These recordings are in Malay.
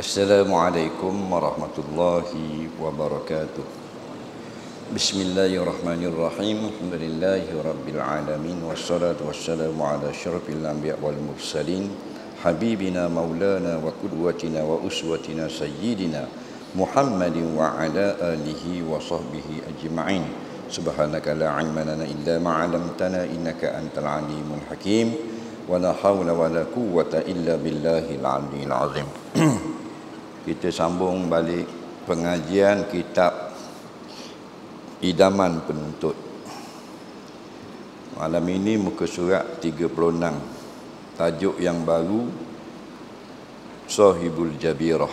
Assalamualaikum warahmatullahi wabarakatuh. Bismillahirrahmanirrahim. Alhamdulillahi rabbil alamin. Wassalatu wassalamu ala asyrafil anbiya wal mursalin. Habibina maulana wa qudwatina wa uswatina sayyidina Muhammadin wa ala alihi wa sahbihi ajma'in. Subhanaka la ilma lana illa ma 'allamtana innaka antal alimul hakim. Wa la haula wa la quwwata illa billahil aliyyil azim. Kita sambung balik pengajian kitab Idaman Penuntut. Malam ini muka surat 36. Tajuk yang baru, Sahibul Jabirah.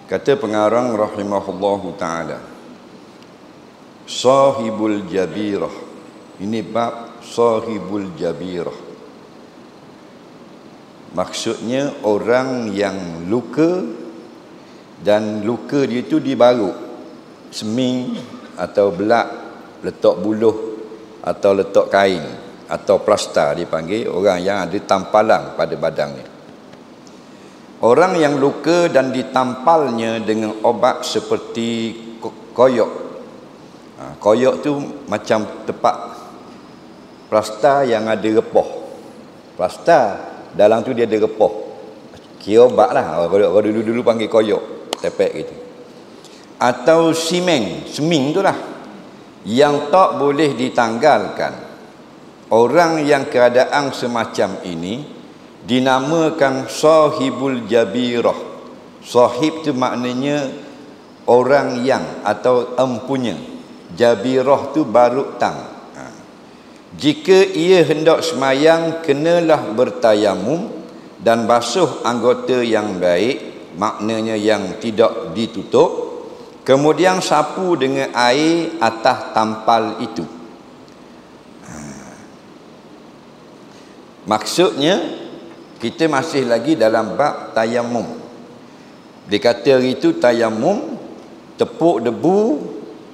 Kata pengarang rahimahullahu ta'ala, Sahibul Jabirah. Ini bab Sahibul Jabirah. Maksudnya orang yang luka, dan luka dia itu dibaruk, seming atau belak, letak buluh atau letak kain atau plasta dipanggil orang yang ada tampalan pada badannya. Orang yang luka dan ditampalnya dengan obat seperti koyok. Koyok tu macam tepak plasta yang ada repoh. Plasta dalam tu dia ada repoh. Kira obat lah. Kalau dulu-dulu panggil koyok, tepek gitu. Atau seming tu lah, yang tak boleh ditanggalkan. Orang yang keadaan semacam ini dinamakan Sahibul Jabirah. Sahib tu maknanya orang yang atau empunya. Jabirah tu baruk tang. Jika ia hendak semayang, kenalah bertayamum dan basuh anggota yang baik, maknanya yang tidak ditutup, kemudian sapu dengan air atas tampal itu. Maksudnya kita masih lagi dalam bab tayamum. Dikata hari itu tayamum, tepuk debu,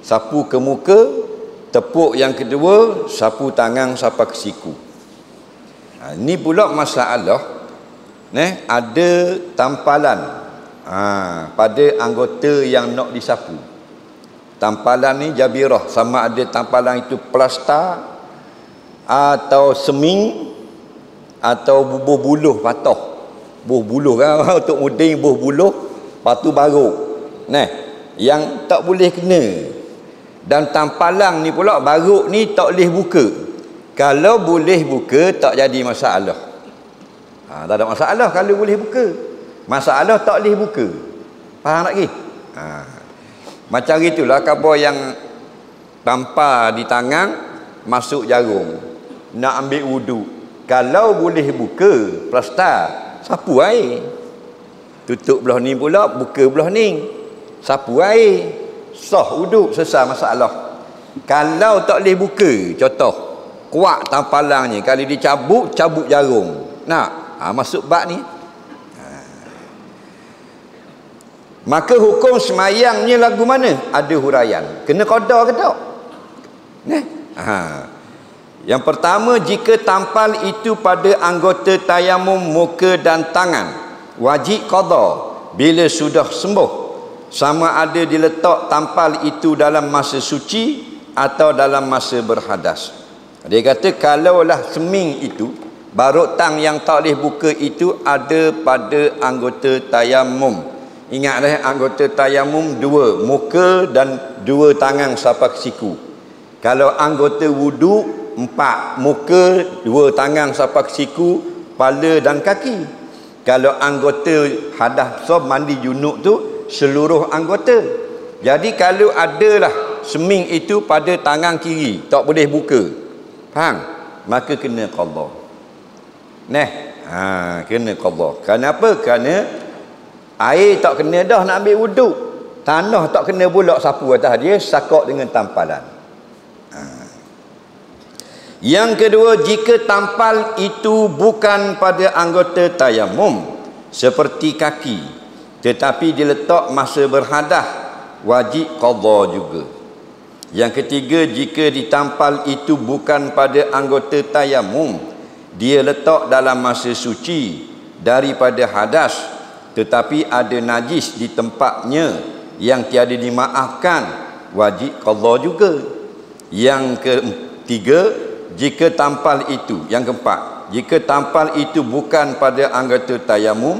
sapu ke muka. Tepuk yang kedua, sapu tangan sampai ke siku. Ini pula masalah, ada tampalan pada anggota yang nak disapu. Tampalan ni jabirah, sama ada tampalan itu plasta atau seming atau bubuh buluh patah. Bubuh buluh kan untuk muding bubuh buluh, patu baruk. Yang tak boleh kena. Dan tampalan ni pula, baruk ni tak boleh buka. Kalau boleh buka, tak jadi masalah. Tak ada masalah kalau boleh buka. Masalah tak boleh buka. Faham tak lagi? Macam itulah khabar yang tampar di tangan, masuk jarum, nak ambil wuduk. Kalau boleh buka plasta, sapu air. Tutup belah ni pula, buka belah ni, sapu air. Sah wuduk, selesai masalah. Kalau tak boleh buka, contoh kuat tampalannya, kalau dicabut, cabut jarum. Masuk bab ni. Maka hukum semayangnya lagu mana? Ada huraian. Kena qada ke tak? Yang pertama, jika tampal itu pada anggota tayamum muka dan tangan, wajib qada bila sudah sembuh. Sama ada diletak tampal itu dalam masa suci atau dalam masa berhadas. Dia kata kalaulah seming itu, baruk tang yang tak boleh buka itu ada pada anggota tayamum. Ingatlah anggota tayamum dua, muka dan dua tangan sampai ke siku. Kalau anggota wuduk 4, muka, dua tangan sampai ke siku, kepala dan kaki. Kalau anggota hadas besar, mandi junub tu seluruh anggota. Jadi kalau adalah seming itu pada tangan kiri, tak boleh buka, faham? Maka kena qada. Kena qada. Kenapa? Kerana air tak kena dah nak ambil wuduk. Tanah tak kena pula sapu atas dia, sakak dengan tampalan. Yang kedua, jika tampal itu bukan pada anggota tayamum seperti kaki, tetapi diletak masa berhadas, wajib qada juga. Yang ketiga, jika ditampal itu bukan pada anggota tayamum, dia letak dalam masa suci daripada hadas, tetapi ada najis di tempatnya yang tiada dimaafkan, wajib qada juga. Yang ketiga, jika tampal itu, yang keempat, jika tampal itu bukan pada anggota tayamum,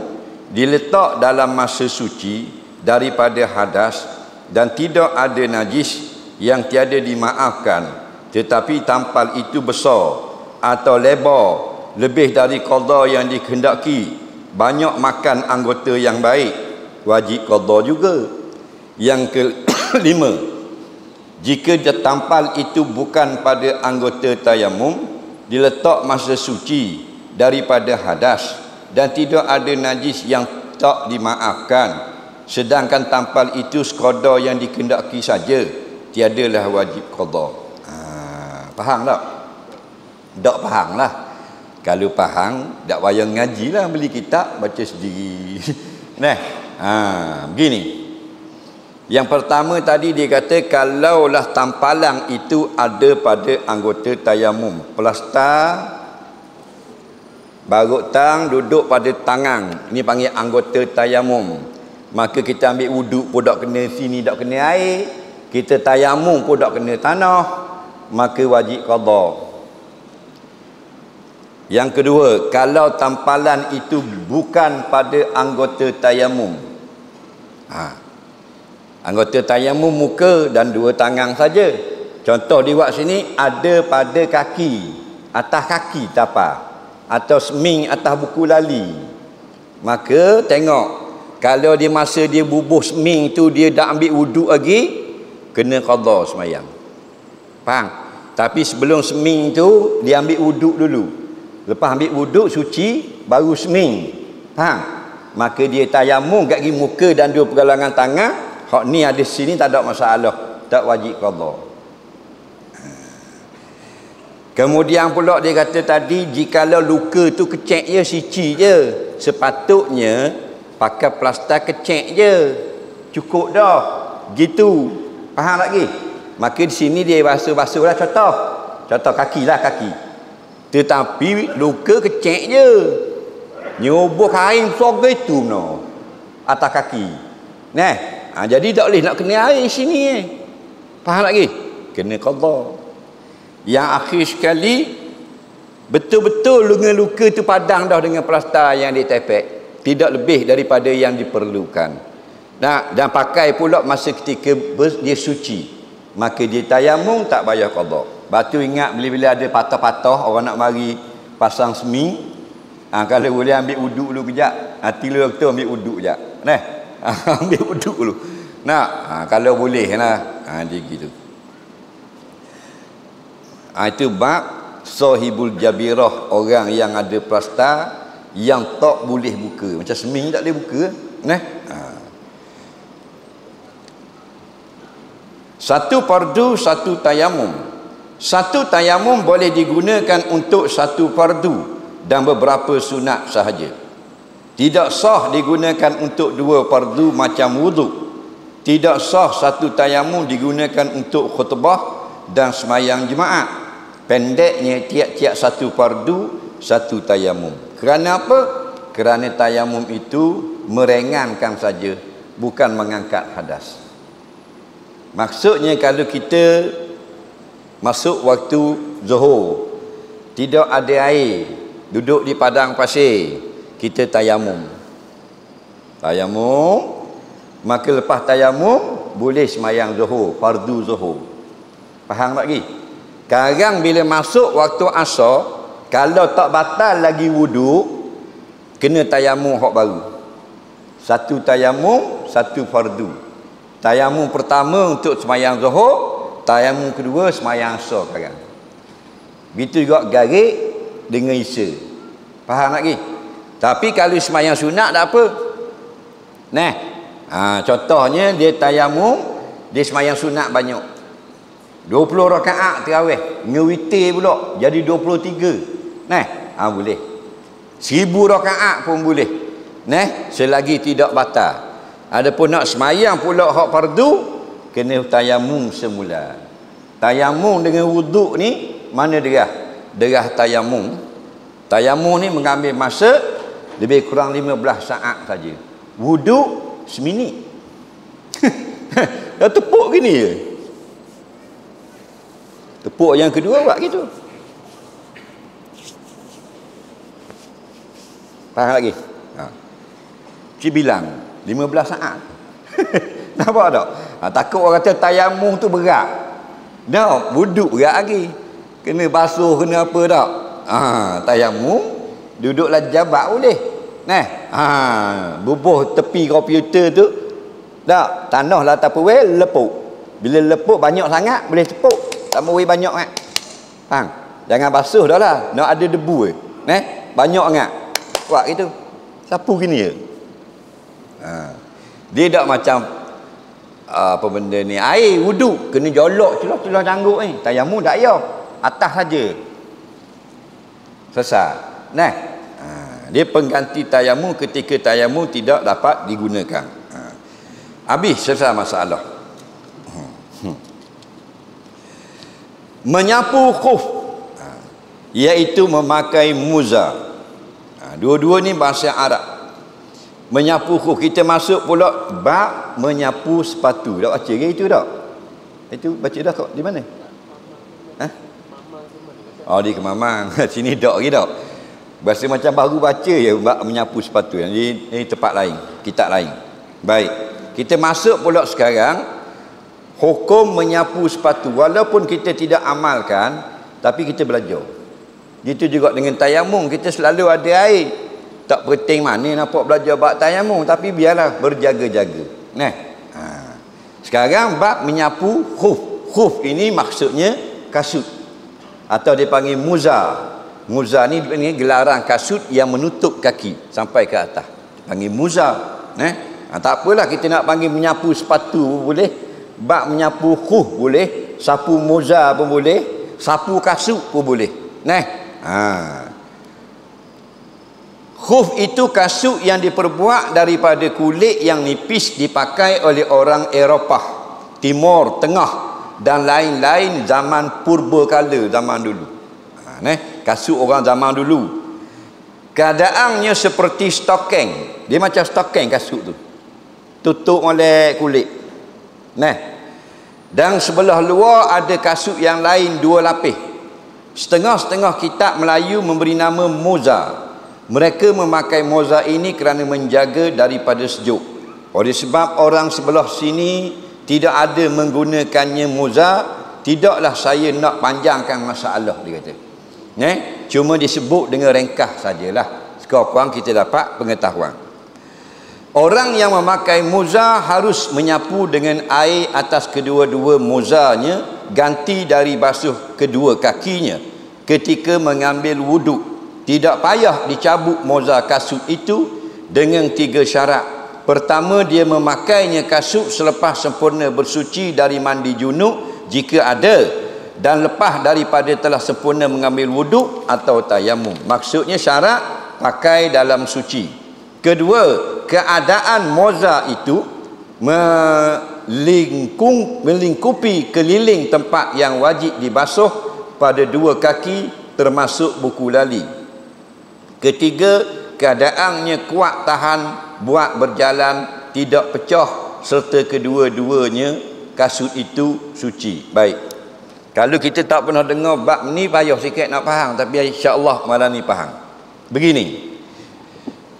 diletak dalam masa suci daripada hadas dan tidak ada najis yang tiada dimaafkan, tetapi tampal itu besar atau lebar lebih dari qada yang dikehendaki, banyak makan anggota yang baik, wajib qada juga. Yang kelima, jika tampal itu bukan pada anggota tayamum, diletak masa suci daripada hadas dan tidak ada najis yang tak dimaafkan, sedangkan tampal itu sekadar yang dikehendaki saja, tiadalah wajib qada. Faham tak? Tak faham lah. Kalau faham, tak payah ngaji lah, beli kitab baca sendiri. Begini. Yang pertama tadi dia kata, kalaulah tampalan itu ada pada anggota tayamum, plastar barut tang duduk pada tangan, ini panggil anggota tayamum, maka kita ambil wuduk pun tak kena sini, tak kena air, kita tayamum pun tak kena tanah, maka wajib qada. Yang kedua, kalau tampalan itu bukan pada anggota tayamum, anggota tayamum muka dan dua tangan saja. Contoh di buat sini ada pada kaki, atas kaki tapak, atau seming atas buku lali. Maka tengok, kalau dia masa dia bubuh seming tu dia dah ambil wuduk lagi, kena qada semayang. Faham? Tapi sebelum seming tu dia ambil wuduk dulu. Lepas ambil wuduk suci baru seming. Faham? Maka dia tayamum kat gigi muka dan dua pergelangan tangan. Hak ni ada sini tak ada masalah, tak wajib qada. Kemudian pula dia kata tadi, jikalau luka tu kecek je, sici je, sepatutnya pakai plastar kecek je, cukup dah gitu. Faham lagi? Maka di sini dia basuh-basuh lah, contoh kaki lah, kaki. Tetapi luka kecek je, nyubuh kain besar itu no atas kaki. Jadi tak boleh nak kena air sini. Faham lagi? Kena qada. Yang akhir sekali, betul-betul dengan luka tu padang dah dengan plastar yang ditepek, tidak lebih daripada yang diperlukan. Dan pakai pula masa ketika dia suci, maka dia tayamum tak payah qada. Batu ingat bila-bila ada patah-patah orang nak mari pasang seming, kalau boleh ambil wuduk dulu kejap, tilu tu ambil wuduk kejap. Ambil wuduk dulu. Kalau boleh lah. Dia gitu. Itu bab sahibul jabirah, orang yang ada plastar yang tak boleh buka. Macam seming tak boleh buka. Satu fardu, satu tayamum. Satu tayamum boleh digunakan untuk satu fardu dan beberapa sunat sahaja. Tidak sah digunakan untuk dua fardu macam wuduk. Tidak sah satu tayamum digunakan untuk khutbah dan semayang jemaah. Pendeknya tiap-tiap satu fardu, satu tayamum. Kerana apa? Kerana tayamum itu meringankan saja, bukan mengangkat hadas. Maksudnya kalau kita masuk waktu zuhur, tidak ada air, duduk di padang pasir, kita tayamum. Maka lepas tayamum boleh semayang zuhur, fardu zuhur. Faham tak lagi? Sekarang bila masuk waktu asar, kalau tak batal lagi wuduk, kena tayamum hak baru. Satu tayamum, satu fardu. Tayamum pertama untuk semayang zuhur, tayamum kedua semayang asar sekarang. Begitu juga garik dengan isya. Faham lagi? Tapi kalau semayang sunat tak apa. Contohnya dia tayamum, dia semayang sunat banyak, 20 rakaat tarawih, ngewitir pula jadi 23. Boleh. 1000 rakaat pun boleh. Selagi tidak batal. Adapun nak semayang pula hak fardu, kena tayamum semula. Tayamum dengan wuduk ni mana derah? Derah tayamum. Tayamum ni mengambil masa lebih kurang 15 saat saja. wuduk seminit. Dah tepuk gini je. Tepuk yang kedua buat gitu. Faham lagi? Cik bilang 15 saat. Nampak tak? Takut orang kata tayamum tu berat. Tak, wuduk berat lagi. Kena basuh, kena apa tak? Tayamum duduklah jabat boleh. Bubuh tepi komputer tu. Tak, tanahlah Tupperware lepuk. Bila lepuk banyak sangat boleh tepuk. Tak mau banyak sangat. Faham? Jangan basuh dah lah. Nak ada debu banyak sangat. Buat gitu. Sapu gini je. Dia tak macam apa benda ni, air wuduk kena jolok celah-celah cangguk ni. Tayamum tak payah, atas saja selesai. Dia pengganti tayamum ketika tayamum tidak dapat digunakan. Habis selesai masalah. Menyapu khuf, iaitu memakai muza. Dua-dua ni bahasa Arab. Menyapu khuf, kita masuk pula bab menyapu sepatu. Dak baca ke itu tak? Itu baca dah kok di mana? Di Kemamang. Sini dak ke tak? Bahasa macam baru baca je bab menyapu sepatu. Ini tempat lain, kitab lain. Baik. Kita masuk pula sekarang hukum menyapu sepatu. Walaupun kita tidak amalkan, tapi kita belajar. Gitu juga dengan tayamum, kita selalu ada air. Tak penting mana nampak belajar bab tayamum, tapi biarlah berjaga-jaga. Sekarang bab menyapu khuf. Khuf ini maksudnya kasut, atau dipanggil muza. Muza ni gelaran kasut yang menutup kaki sampai ke atas, dipanggil muza. Tak apalah kita nak panggil menyapu sepatu pun boleh, bab menyapu khuf boleh, sapu muza pun boleh, sapu kasut pun boleh. Khuf itu kasut yang diperbuat daripada kulit yang nipis, dipakai oleh orang Eropah, Timur Tengah dan lain-lain zaman purba kala, zaman dulu. Kasut orang zaman dulu. Keadaannya seperti stokeng. Dia macam stokeng kasut tu. Tutup oleh kulit. Dan sebelah luar ada kasut yang lain dua lapis. Setengah-setengah kitab Melayu memberi nama moza. Mereka memakai moza ini kerana menjaga daripada sejuk. Oleh sebab orang sebelah sini tidak ada menggunakannya moza, tidaklah saya nak panjangkan masalah, dia kata. Cuma disebut dengan ringkas sajalah. Sekurang-kurang kita dapat pengetahuan. Orang yang memakai moza harus menyapu dengan air atas kedua-dua mozanya, ganti dari basuh kedua kakinya ketika mengambil wuduk. Tidak payah dicabut moza kasut itu dengan 3 syarat. Pertama, dia memakainya kasut selepas sempurna bersuci dari mandi junub jika ada, dan lepas daripada telah sempurna mengambil wuduk atau tayamum. Maksudnya syarat pakai dalam suci. Kedua, keadaan moza itu melingkupi keliling tempat yang wajib dibasuh pada 2 kaki termasuk buku lali. Ketiga, keadaannya kuat tahan buat berjalan, tidak pecah, serta kedua-duanya kasut itu suci. Baik. Kalau kita tak pernah dengar bab ni, payah sikit nak faham, tapi insya-Allah malam ni faham. Begini.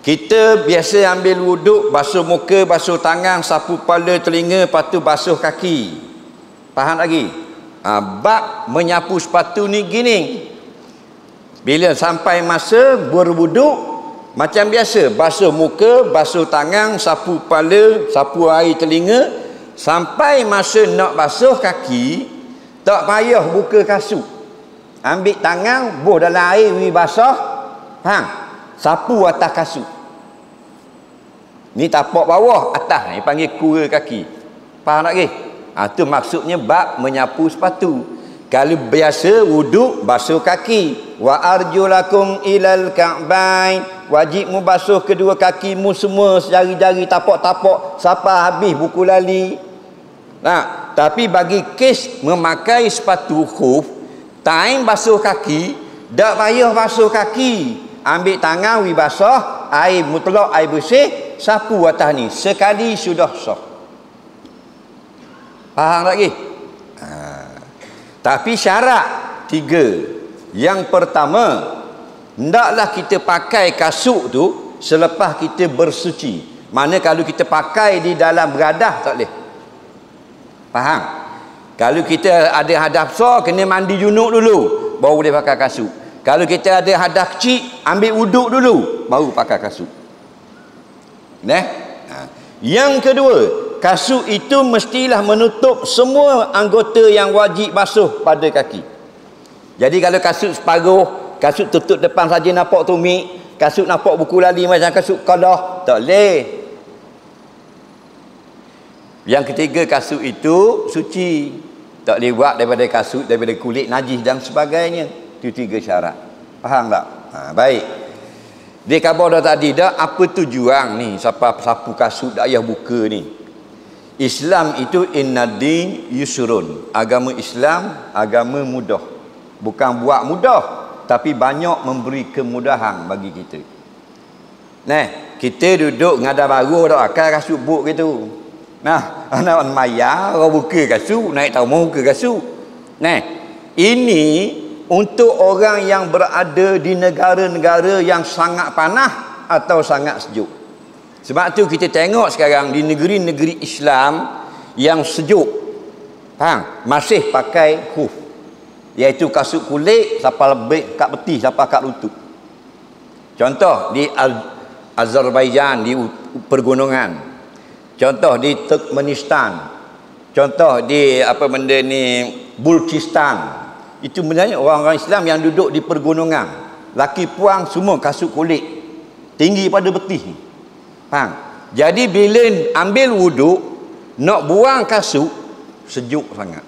Kita biasa ambil wuduk, basuh muka, basuh tangan, sapu kepala, telinga, lepas tu basuh kaki. Faham lagi? Bab menyapu sepatu ni gini. Bila sampai masa berwuduk, macam biasa, basuh muka, basuh tangan, sapu kepala, sapu air telinga, sampai masa nak basuh kaki, tak payah buka kasut. Ambil tangan, buh dalam air, basah, sapu atas kasut. Ni tapak bawah, atas ni panggil kura kaki. Faham tak ke? Itu maksudnya bab menyapu sepatu. Kalau biasa wuduk, basuh kaki. Wa arjulakum ilal ka'bain. Wajib mu basuh kedua kakimu semua, jari-jari, tapak-tapak, sampai habis buku lali. Tapi bagi kes memakai sepatu khuf, time basuh kaki, tak payah basuh kaki. Ambil tangan, basah, air mutlak, air bersih, sapu atas ni. Sekali sudah sah. Faham lagi? Tapi syarat 3. Yang pertama, hendaklah kita pakai kasut tu selepas kita bersuci. Mana kalau kita pakai di dalam beradah tak boleh. Faham? Kalau kita ada hadas besar, kena mandi junub dulu, baru boleh pakai kasut. Kalau kita ada hadas kecil, ambil wuduk dulu, baru pakai kasut. Yang kedua, kasut itu mestilah menutup semua anggota yang wajib basuh pada kaki. Jadi kalau kasut separuh, kasut tutup depan saja nampak tumit, kasut nampak buku lali macam kasut kalah, tak boleh. Yang ketiga, kasut itu suci, tak boleh buat daripada kasut, daripada kulit najis dan sebagainya. Itu 3 syarat. Faham tak? Baik. Dia khabar dah tadi dah, apa tujuan ni sapu kasut dak payah buka ni. Islam itu innad-din yusrun. Agama Islam agama mudah. Bukan buat mudah, tapi banyak memberi kemudahan bagi kita. Kita duduk ngada baru dak akan kasut buk gitu. Anak maya orang buka kasut, naik tahu mau buka kasut. Ini untuk orang yang berada di negara-negara yang sangat panas atau sangat sejuk. Sebab tu kita tengok sekarang di negeri-negeri Islam yang sejuk, masih pakai khuf, iaitu kasut kulit sampai lebih kat betih, sampai kat lutut. Contoh di Azerbaijan, di pergunungan. Contoh di Turkmenistan. Contoh di Balochistan. Itu sebenarnya orang-orang Islam yang duduk di pergunungan. Laki puang semua kasut kulit, tinggi pada betih. Jadi bila ambil wuduk, nak buang kasut, sejuk sangat.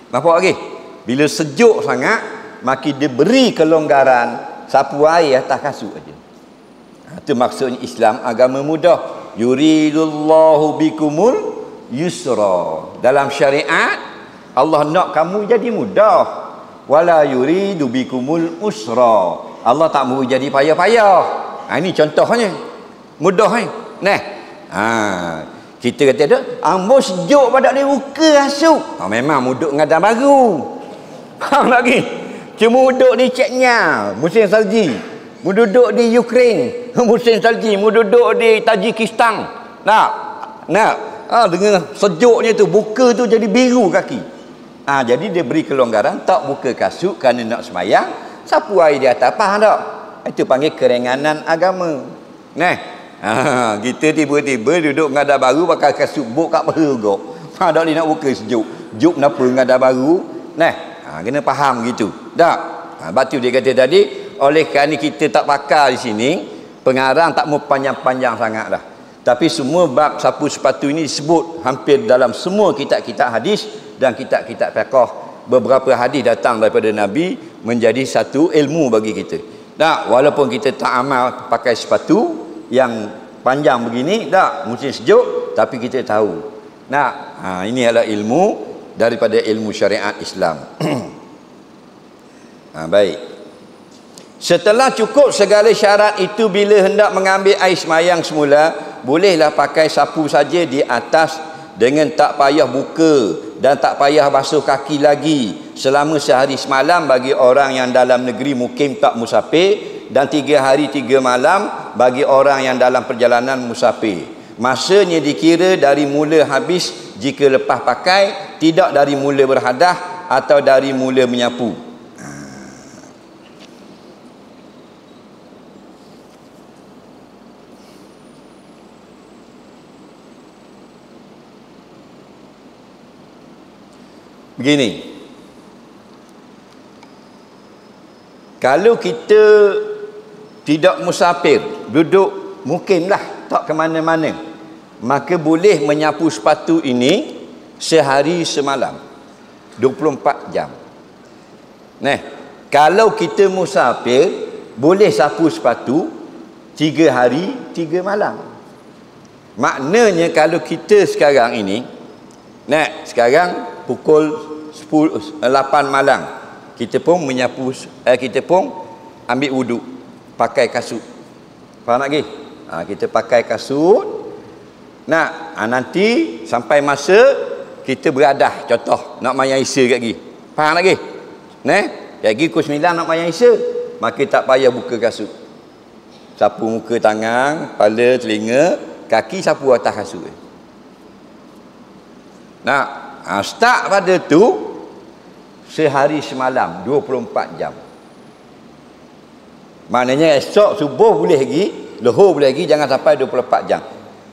Nampak lagi? Bila sejuk sangat, maka dia beri kelonggaran, sapu air atas kasut aja. Itu maksudnya Islam agama mudah. Yuridullahu bikumul yusra. Dalam syariat Allah nak kamu jadi mudah. Wala yuridu bikumul usra. Allah tak mahu jadi payah-payah. Ini contohnya. Mudah ni. Kita kata tu, ambo sejuk pada dia buka kasut. Memang muduk ngadan baru. Faham lagi? Cuma duduk di Chechnya, musim salji. Mu duduk di Ukraine, musim salji. Mu duduk di Tajikistan. Dengan sejuknya tu, buka tu jadi biru kaki. Jadi dia beri kelonggaran, tak buka kasut kerana nak semayang, sapu air di atas. Faham tak? Itu panggil keringanan agama. Kita tiba-tiba duduk ngada baru pakai kasut buk kat peha gok. Tak boleh nak buka sejuk. Juk kenapa ngada baru? Kena faham gitu. Tak? Sebab tu dia kata tadi, oleh kerana kita tak pakai di sini, pengarang tak mau panjang-panjang sangat dah. Tapi semua bab sapu sepatu ini disebut hampir dalam semua kitab-kitab hadis dan kitab-kitab fiqh. Beberapa hadis datang daripada Nabi menjadi satu ilmu bagi kita. Walaupun kita tak amal pakai sepatu yang panjang begini, musim sejuk, tapi kita tahu. Ini adalah ilmu daripada ilmu syariat Islam. Baik. Setelah cukup segala syarat itu, bila hendak mengambil air semayang semula, bolehlah pakai sapu saja di atas dengan tak payah buka dan tak payah basuh kaki lagi selama sehari semalam bagi orang yang dalam negeri mukim tak musafir, dan 3 hari 3 malam bagi orang yang dalam perjalanan musafir. Masanya dikira dari mula habis jika lepas pakai, tidak dari mula berhadas atau dari mula menyapu. Begini, kalau kita tidak musafir, duduk mukimlah, tak ke mana-mana, maka boleh menyapu sepatu ini sehari semalam, 24 jam. Kalau kita musafir, boleh sapu sepatu 3 hari 3 malam. Maknanya kalau kita sekarang ini, sekarang pukul 8 malam, kita pun menyapu, kita pun ambil wuduk pakai kasut. Faham lagi? Kita pakai kasut. Nah, nanti sampai masa kita beradah, contoh nak mayang Isya kat lagi. Faham lagi? Lagi pukul 9 nak mayang Isya, maka tak payah buka kasut. Sapu muka, tangan, kepala, telinga, kaki sapu atas kasut. Nah, start pada tu sehari semalam 24 jam. Maknanya esok subuh boleh lagi, lohor boleh lagi, jangan sampai 24 jam.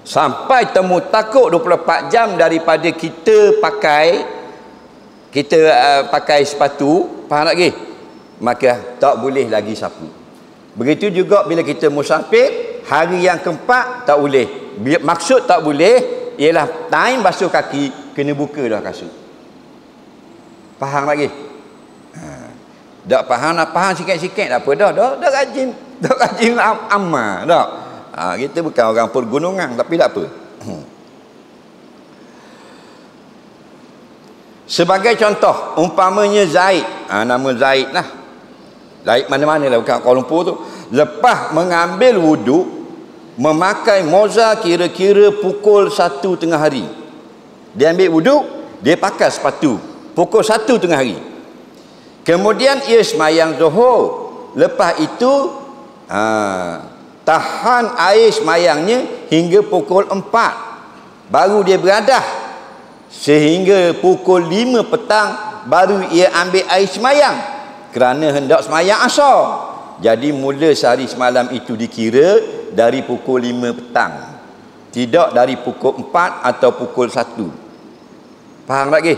Sampai temu takut 24 jam daripada kita pakai sepatu, faham lagi? Maka tak boleh lagi sapu. Begitu juga bila kita musafir, hari yang keempat tak boleh. Maksud tak boleh ialah time basuh kaki kena buka dah kasut. Faham lagi? Tak faham, nak faham sikit-sikit tak apa dah. Dah rajin amal dah. Kita bukan orang pergunungan, tapi tak apa. Sebagai contoh, umpamanya Zaid, nama Zaid lah. Zaid mana-mana lah, bukan Kuala Lumpur tu. Lepas mengambil wuduk, memakai moza kira-kira pukul 1 tengah hari. Dia ambil wuduk, dia pakai sepatu pukul 1 tengah hari. Kemudian ia semayang Zuhur. Lepas itu tahan air semayangnya hingga pukul 4, baru dia beradah sehingga pukul 5 petang baru ia ambil air semayang kerana hendak semayang asar. Jadi mula sehari semalam itu dikira dari pukul 5 petang, tidak dari pukul 4 atau pukul 1. Faham lagi?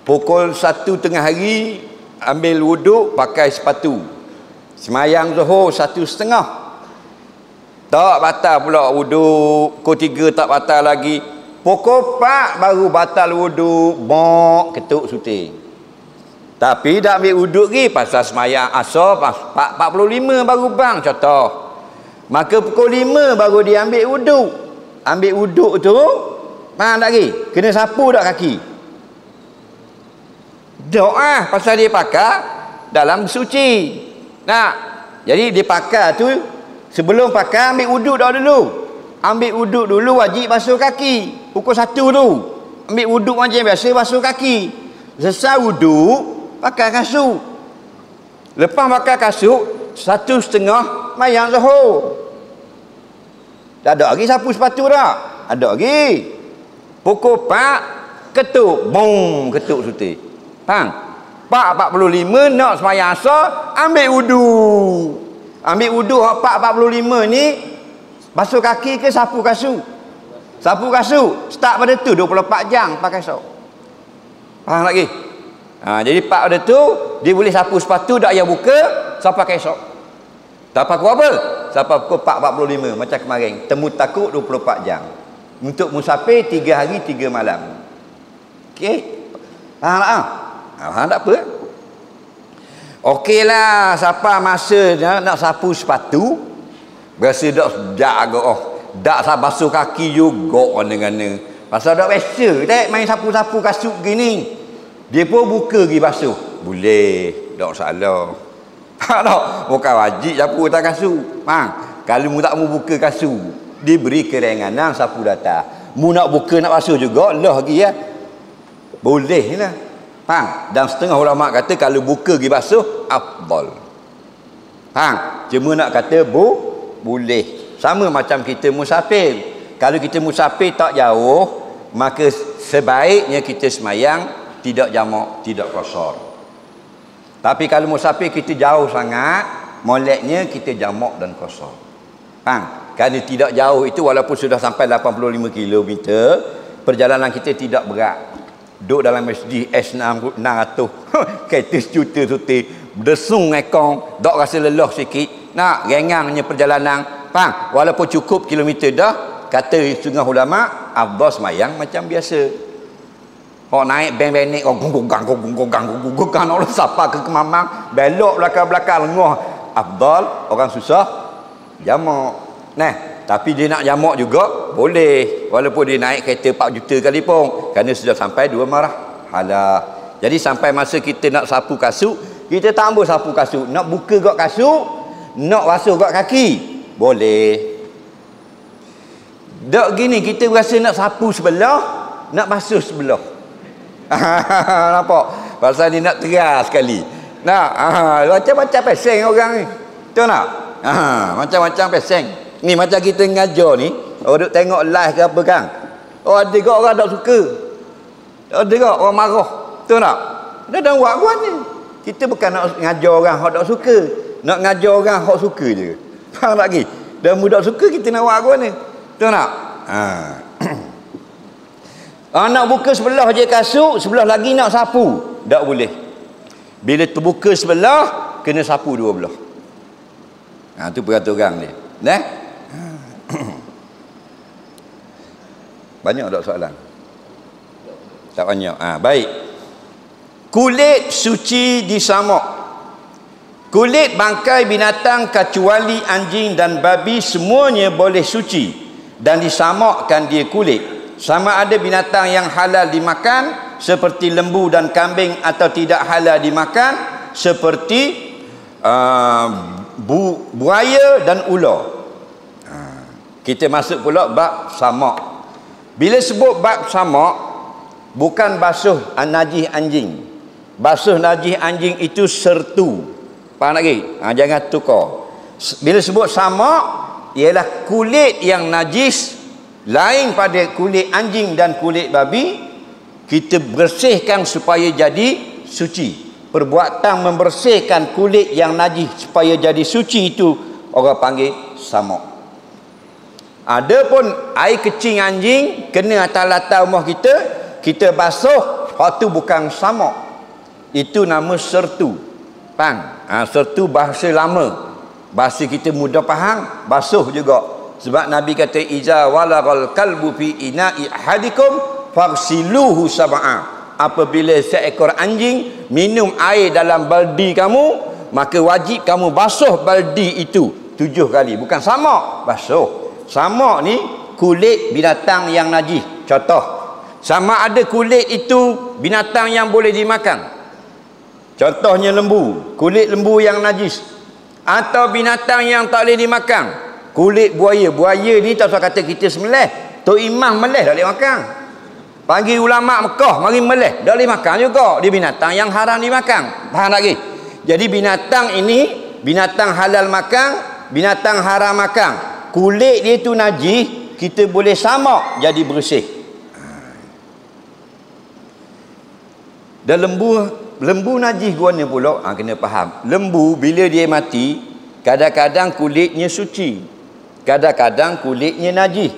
Pukul 1 tengah hari ambil wuduk, pakai sepatu, semayang Zuhur 1:30. Tak batal pula wuduk. Pukul 3 tak batal lagi. Pukul 4 baru batal wuduk. Bok, ketuk suting. Tapi dah ambil wuduk lagi pasal semayang asar 4:45 baru bang, contoh. Maka pukul 5 baru dia ambil wuduk. Ambil wuduk tu, faham tak lagi? Kena sapu tak kaki? Doa pasal dia pakai dalam suci. Nah, jadi dia pakai tu, sebelum pakai ambil wuduk dah dulu. Ambil wuduk dulu, wajib basuh kaki. Pukul 1 tu ambil wuduk macam biasa, basuh kaki. Selesai wuduk, pakai kasut. Lepas pakai kasut 1:30 mayang Zuhur. Tak ada lagi sapu sepatu dah. Ada lagi. Pukul 4 ketuk, bong, ketuk suti. Faham? 4:45 nak semayang asar, ambil wuduk. Ambil wuduk 4:45 ni, basuh kaki ke sapu kasut? Sapu kasut. Start pada tu 24 jam pakai kasut. Faham lagi? Jadi pada tu dia boleh sapu sepatu, tak payah buka, sampai pakai kasut. Tak pakai apa? Sampai pukul 4:45 macam kemarin. Temu takut 24 jam. Untuk musafir 3 hari 3 malam. Okey. Faham tak? Faham tak apa? Okeylah, siapa masa nak sapu sepatu, berasa dak sedap agak dak basuh kaki juga dengan pasal dak biasa tak main sapu-sapu kasut gini. Dia pun buka pergi basuh. Boleh, tak salah. Tak, bukan wajib sapu atas kasut. Kalau mu tak mau buka kasut, diberi kerenganan sapu datang. Mu nak buka nak basuh juga, lah lagi ya. Boleh lah. Dan setengah ulama kata kalau buka pergi basuh afdal. Cuma nak kata boleh. Sama macam kita musafir. Kalau kita musafir tak jauh, maka sebaiknya kita semayang tidak jamak, tidak qasar. Tapi kalau musafir kita jauh sangat, moleknya kita jamak dan qasar. Kerana tidak jauh itu walaupun sudah sampai 85 km, perjalanan kita tidak berat. Duduk dalam masjid S600 kereta sejuta suti, berdesung ekong, tak rasa lelah sikit, nak rengangnya perjalanan. Walaupun cukup kilometer dah, kata setengah ulama afdal semayang macam biasa. Kau naik beng-beng gogang orang sapa ke Kemamang, belok belakang-belakang lengah, afdal orang susah jamak. Tapi dia nak jamak juga boleh, walaupun dia naik kereta 4 juta kali pun, kerana sudah sampai 2 marhalah. Jadi sampai masa kita nak sapu kasut, kita tak ambil sapu kasut, nak buka gak kasut, nak basuh kat kaki, boleh. Dok gini kita rasa nak sapu sebelah, nak basuh sebelah. Nampak? Pasal ni nak teras sekali. Nak macam-macam peseng orang ni. Betul tak? Macam-macam peseng. Ni macam kita ngajar ni, orang duk tengok live ke apa kan? Oh ada gak orang tak suka. Ada gak orang marah. Betul tak? Dia dah buat gua ni. Kita bukan nak ngajar orang hak tak suka, nak ngajar orang hak suka je. Faham tak lagi? Dan mudah suka kita nak buat gua ni. Betul tak? Nak buka sebelah je kasut, sebelah lagi nak sapu, tak boleh. Bila terbuka sebelah, kena sapu dua belah. Tu peraturan dia. Banyak tak soalan? Tak banyak. Baik. Kulit suci disamak. Kulit bangkai binatang kecuali anjing dan babi semuanya boleh suci dan disamakkan dia kulit. Sama ada binatang yang halal dimakan seperti lembu dan kambing atau tidak halal dimakan seperti buaya dan ular. Kita masuk pula bab samak. Bila sebut bab samak, bukan basuh najis anjing. Basuh najis anjing itu sertu. Faham lagi? Jangan tukar. Bila sebut samak, ialah kulit yang najis lain pada kulit anjing dan kulit babi, kita bersihkan supaya jadi suci. Perbuatan membersihkan kulit yang najis supaya jadi suci itu orang panggil samak. Adapun air kecing anjing kena atas latar rumah kita basuh, waktu bukan samak. Itu nama sertu. Faham? Sertu bahasa lama. Bahasa kita mudah faham, basuh juga. Sebab Nabi kata iza walagal kalbu fi ina'i ahadikum faghsiluhu sab'a. Apabila seekor anjing minum air dalam baldi kamu, maka wajib kamu basuh baldi itu 7 kali. Bukan samak, basuh. Samak ni kulit binatang yang najis. Contoh, sama ada kulit itu binatang yang boleh dimakan. Contohnya lembu, kulit lembu yang najis. Atau binatang yang tak boleh dimakan, kulit buaya. Buaya ni tak usah kata kita sembelih. Tok Imam melih tak boleh makan. Panggil ulama Mekah mari melih, tak boleh makan juga. Dia binatang yang haram dimakan. Faham lagi? Jadi binatang ini binatang halal makan, binatang haram makan. Kulit dia tu najis, kita boleh samak jadi bersih. Dan lembu najis guna pula, kena faham. Lembu bila dia mati, kadang-kadang kulitnya suci, kadang-kadang kulitnya najis.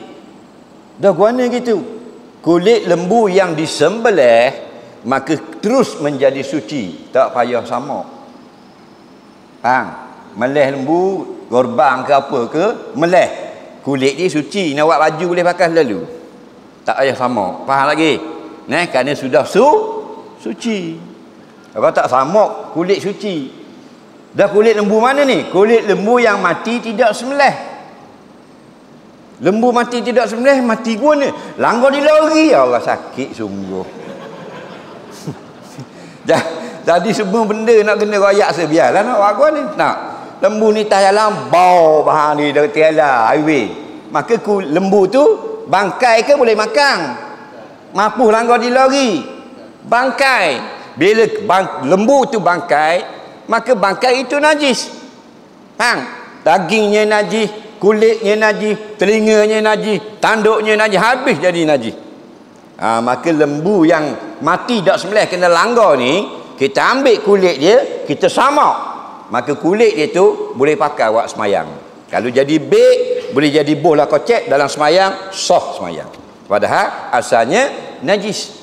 Dah guna gitu. Kulit lembu yang disembelih maka terus menjadi suci, tak payah samak. Melih lembu, gorbang ke apa ke, melih. Kulit dia suci, nak buat baju boleh pakai selalu. Tak payah samak. Faham lagi? Kerana sudah suci. Kalau tak samak, kulit suci. Dah kulit lembu mana ni? Kulit lembu yang mati tidak sembelih. Lembu mati tidak sembelih, mati guna. Langgar di lori, ya Allah, sakit sungguh. Jadi semua benda nak kena rayak sebiarlah nak buat gua ni. Nak. Lembu ni tak jalan bau bahan ni dari tiada highway. Maka lembu tu bangkai ke boleh makan? Mampu langgar di lori. Bangkai. Bila lembu tu bangkai, maka bangkai itu najis. Dagingnya najis, kulitnya najis, telinganya najis, tanduknya najis, habis jadi najis. Maka lembu yang mati tak sembelih kena langgar ni, kita ambil kulit dia, kita samak. Maka kulit dia tu boleh pakai buat semayang. Kalau jadi beg, boleh jadi bola kocek dalam semayang, sah semayang. Padahal asalnya najis.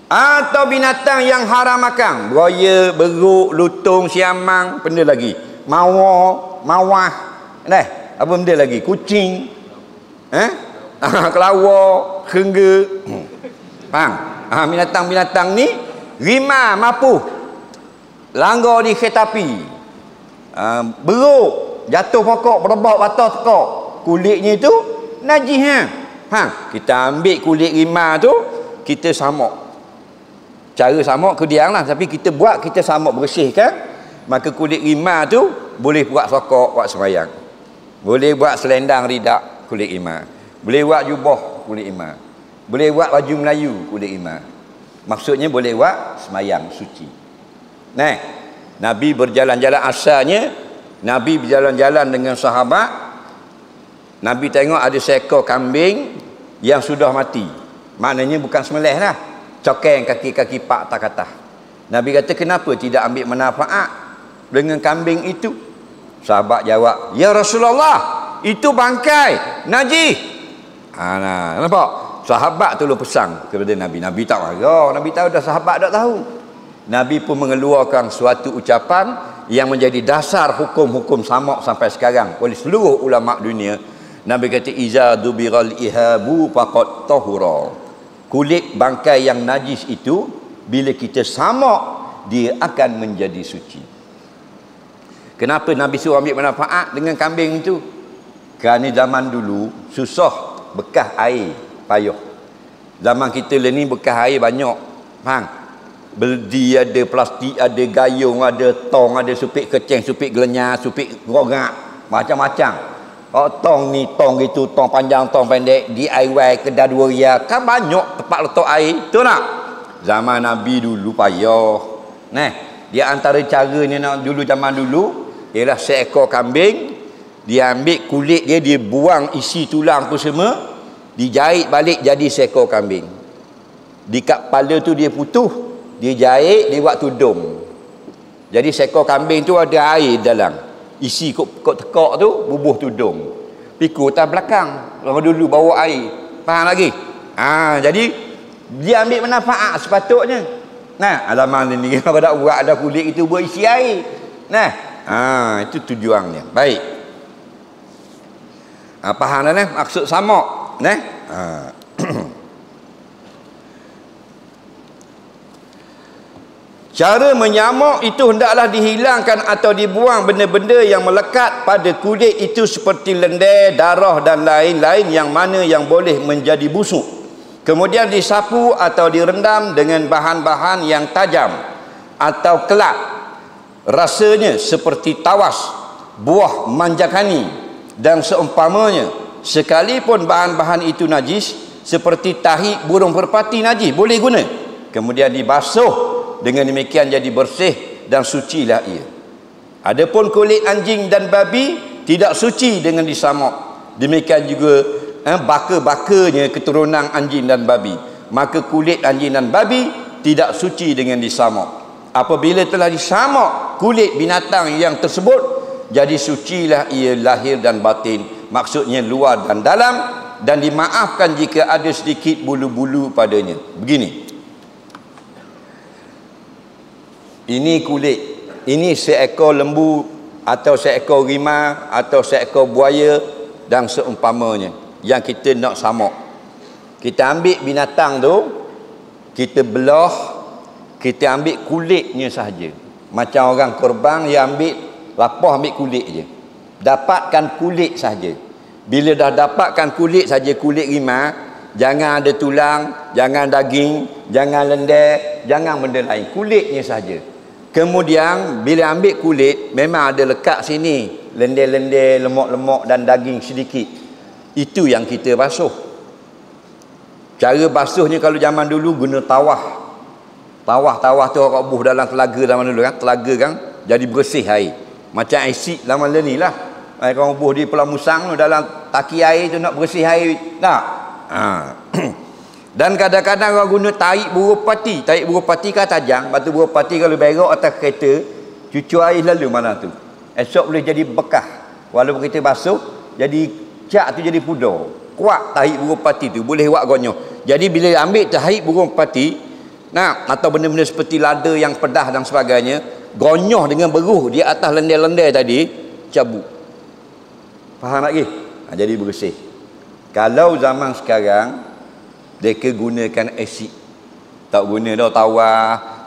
Atau binatang yang haram makan, buaya, beruk, lutung, siamang, benda lagi, mawah, apa benda lagi, kucing, kelawar, kerengga. Binatang-binatang ni rimah, mapuh, langgar di kereta api, beruk, jatuh pokok, berebak batas tekak, kulitnya itu najis. Kita ambil kulit rimah tu, kita samak. Cara samak kediang lah, tapi kita buat, kita samak bersihkan. Maka kulit rimah tu boleh buat sokok, buat sembahyang. Boleh buat selendang ridak, kulit iman. Boleh buat jubah, kulit iman. Boleh buat baju Melayu, kulit iman. Maksudnya boleh buat sembahyang suci. Nah, Nabi berjalan-jalan, asalnya Nabi berjalan-jalan dengan sahabat. Nabi tengok ada seekor kambing yang sudah mati. Maknanya bukan sembelih lah, cokeng kaki-kaki pak tak kata. Nabi kata, kenapa tidak ambil manfaat dengan kambing itu? Sahabat jawab, ya Rasulullah, itu bangkai najis. Nah, nampak? Sahabat tu pesan kepada Nabi. Nabi tak marah. Nabi tahu dah sahabat tak tahu. Nabi pun mengeluarkan suatu ucapan yang menjadi dasar hukum-hukum samak sampai sekarang oleh seluruh ulama dunia. Nabi kata, iza dubiral ihabu faqad tahura. Kulit bangkai yang najis itu bila kita samak, dia akan menjadi suci. Kenapa Nabi suruh ambil manfaat dengan kambing itu? Kerana zaman dulu susah bekas air payah. Zaman kita ni bekas air banyak. Faham? Beldi ada, plastik ada, gayung ada, tong ada, supik keceng, supik gelenyar, supik rogak, macam-macam. Tong ni, tong itu, tong panjang, tong pendek, DIY, kedai 2 riyal, kan banyak tempat letak air, betul tak? Zaman Nabi dulu payah. Nah, dia antara caranya dulu, zaman dulu ialah seekor kambing, dia ambil kulit dia, dia buang isi tulang tu semua, dijahit balik jadi seekor kambing. Di kat kepala tu dia putuh, dia jahit, dia buat tudung. Jadi seekor kambing tu ada air dalam, isi kok tekak tu bubuh tudung, pikul atas belakang. Orang dulu bawa air, faham lagi? Jadi dia ambil manfaat sepatutnya. Nah, alaman ni kalau tak buat ada kulit itu berisi air. Nah, itu tujuannya. Baik. Faham dah nah maksud samak, nah? Cara menyamak itu hendaklah dihilangkan atau dibuang benda-benda yang melekat pada kulit itu seperti lendir, darah dan lain-lain yang mana yang boleh menjadi busuk. Kemudian disapu atau direndam dengan bahan-bahan yang tajam atau kelak. Rasanya seperti tawas, buah manjakani dan seumpamanya. Sekalipun bahan-bahan itu najis seperti tahi burung merpati najis, boleh guna. Kemudian dibasuh, dengan demikian jadi bersih dan sucilah ia. Adapun kulit anjing dan babi tidak suci dengan disamak. Demikian juga baka-bakanya keturunan anjing dan babi. Maka kulit anjing dan babi tidak suci dengan disamak. Apabila telah disamak kulit binatang yang tersebut, jadi sucilah ia lahir dan batin. Maksudnya luar dan dalam, dan dimaafkan jika ada sedikit bulu-bulu padanya. Begini. Ini kulit, ini seekor lembu atau seekor rimau atau seekor buaya dan seumpamanya yang kita nak samak. Kita ambil binatang tu, kita belah, kita ambil kulitnya sahaja. Macam orang korban yang ambil lapah, ambil kulit je. Dapatkan kulit sahaja. Bila dah dapatkan kulit saja, kulit rimau, jangan ada tulang, jangan daging, jangan lendir, jangan benda lain, kulitnya sahaja. Kemudian bila ambil kulit, memang ada lekat sini lendir-lendir, lemak-lemak dan daging sedikit. Itu yang kita basuh. Cara basuhnya kalau zaman dulu guna tawah. Tawah tu orang buh dalam telaga zaman dulu kan, telaga kan, jadi bersih air. Macam asid zaman ni lah. Orang buh di Pulau Musang tu dalam taki air tu nak bersih air. Tak? Dan kadang-kadang orang guna tarik burung pati. Tarik burung pati kan tajam. Batu burung pati kalau berok atas kereta, cucu air lalu mana tu. Esok boleh jadi bekas. Walaupun kita basuh, jadi cat tu jadi pudar. Kuat tarik burung pati tu, boleh buat gonyoh. Jadi bila ambil tarik burung pati, atau benda-benda seperti lada yang pedas dan sebagainya, gonyoh dengan beruh di atas lendir-lendir tadi, cabut. Faham lagi? Jadi bersih. Kalau zaman sekarang, mereka gunakan asid. Tak guna dah tawar,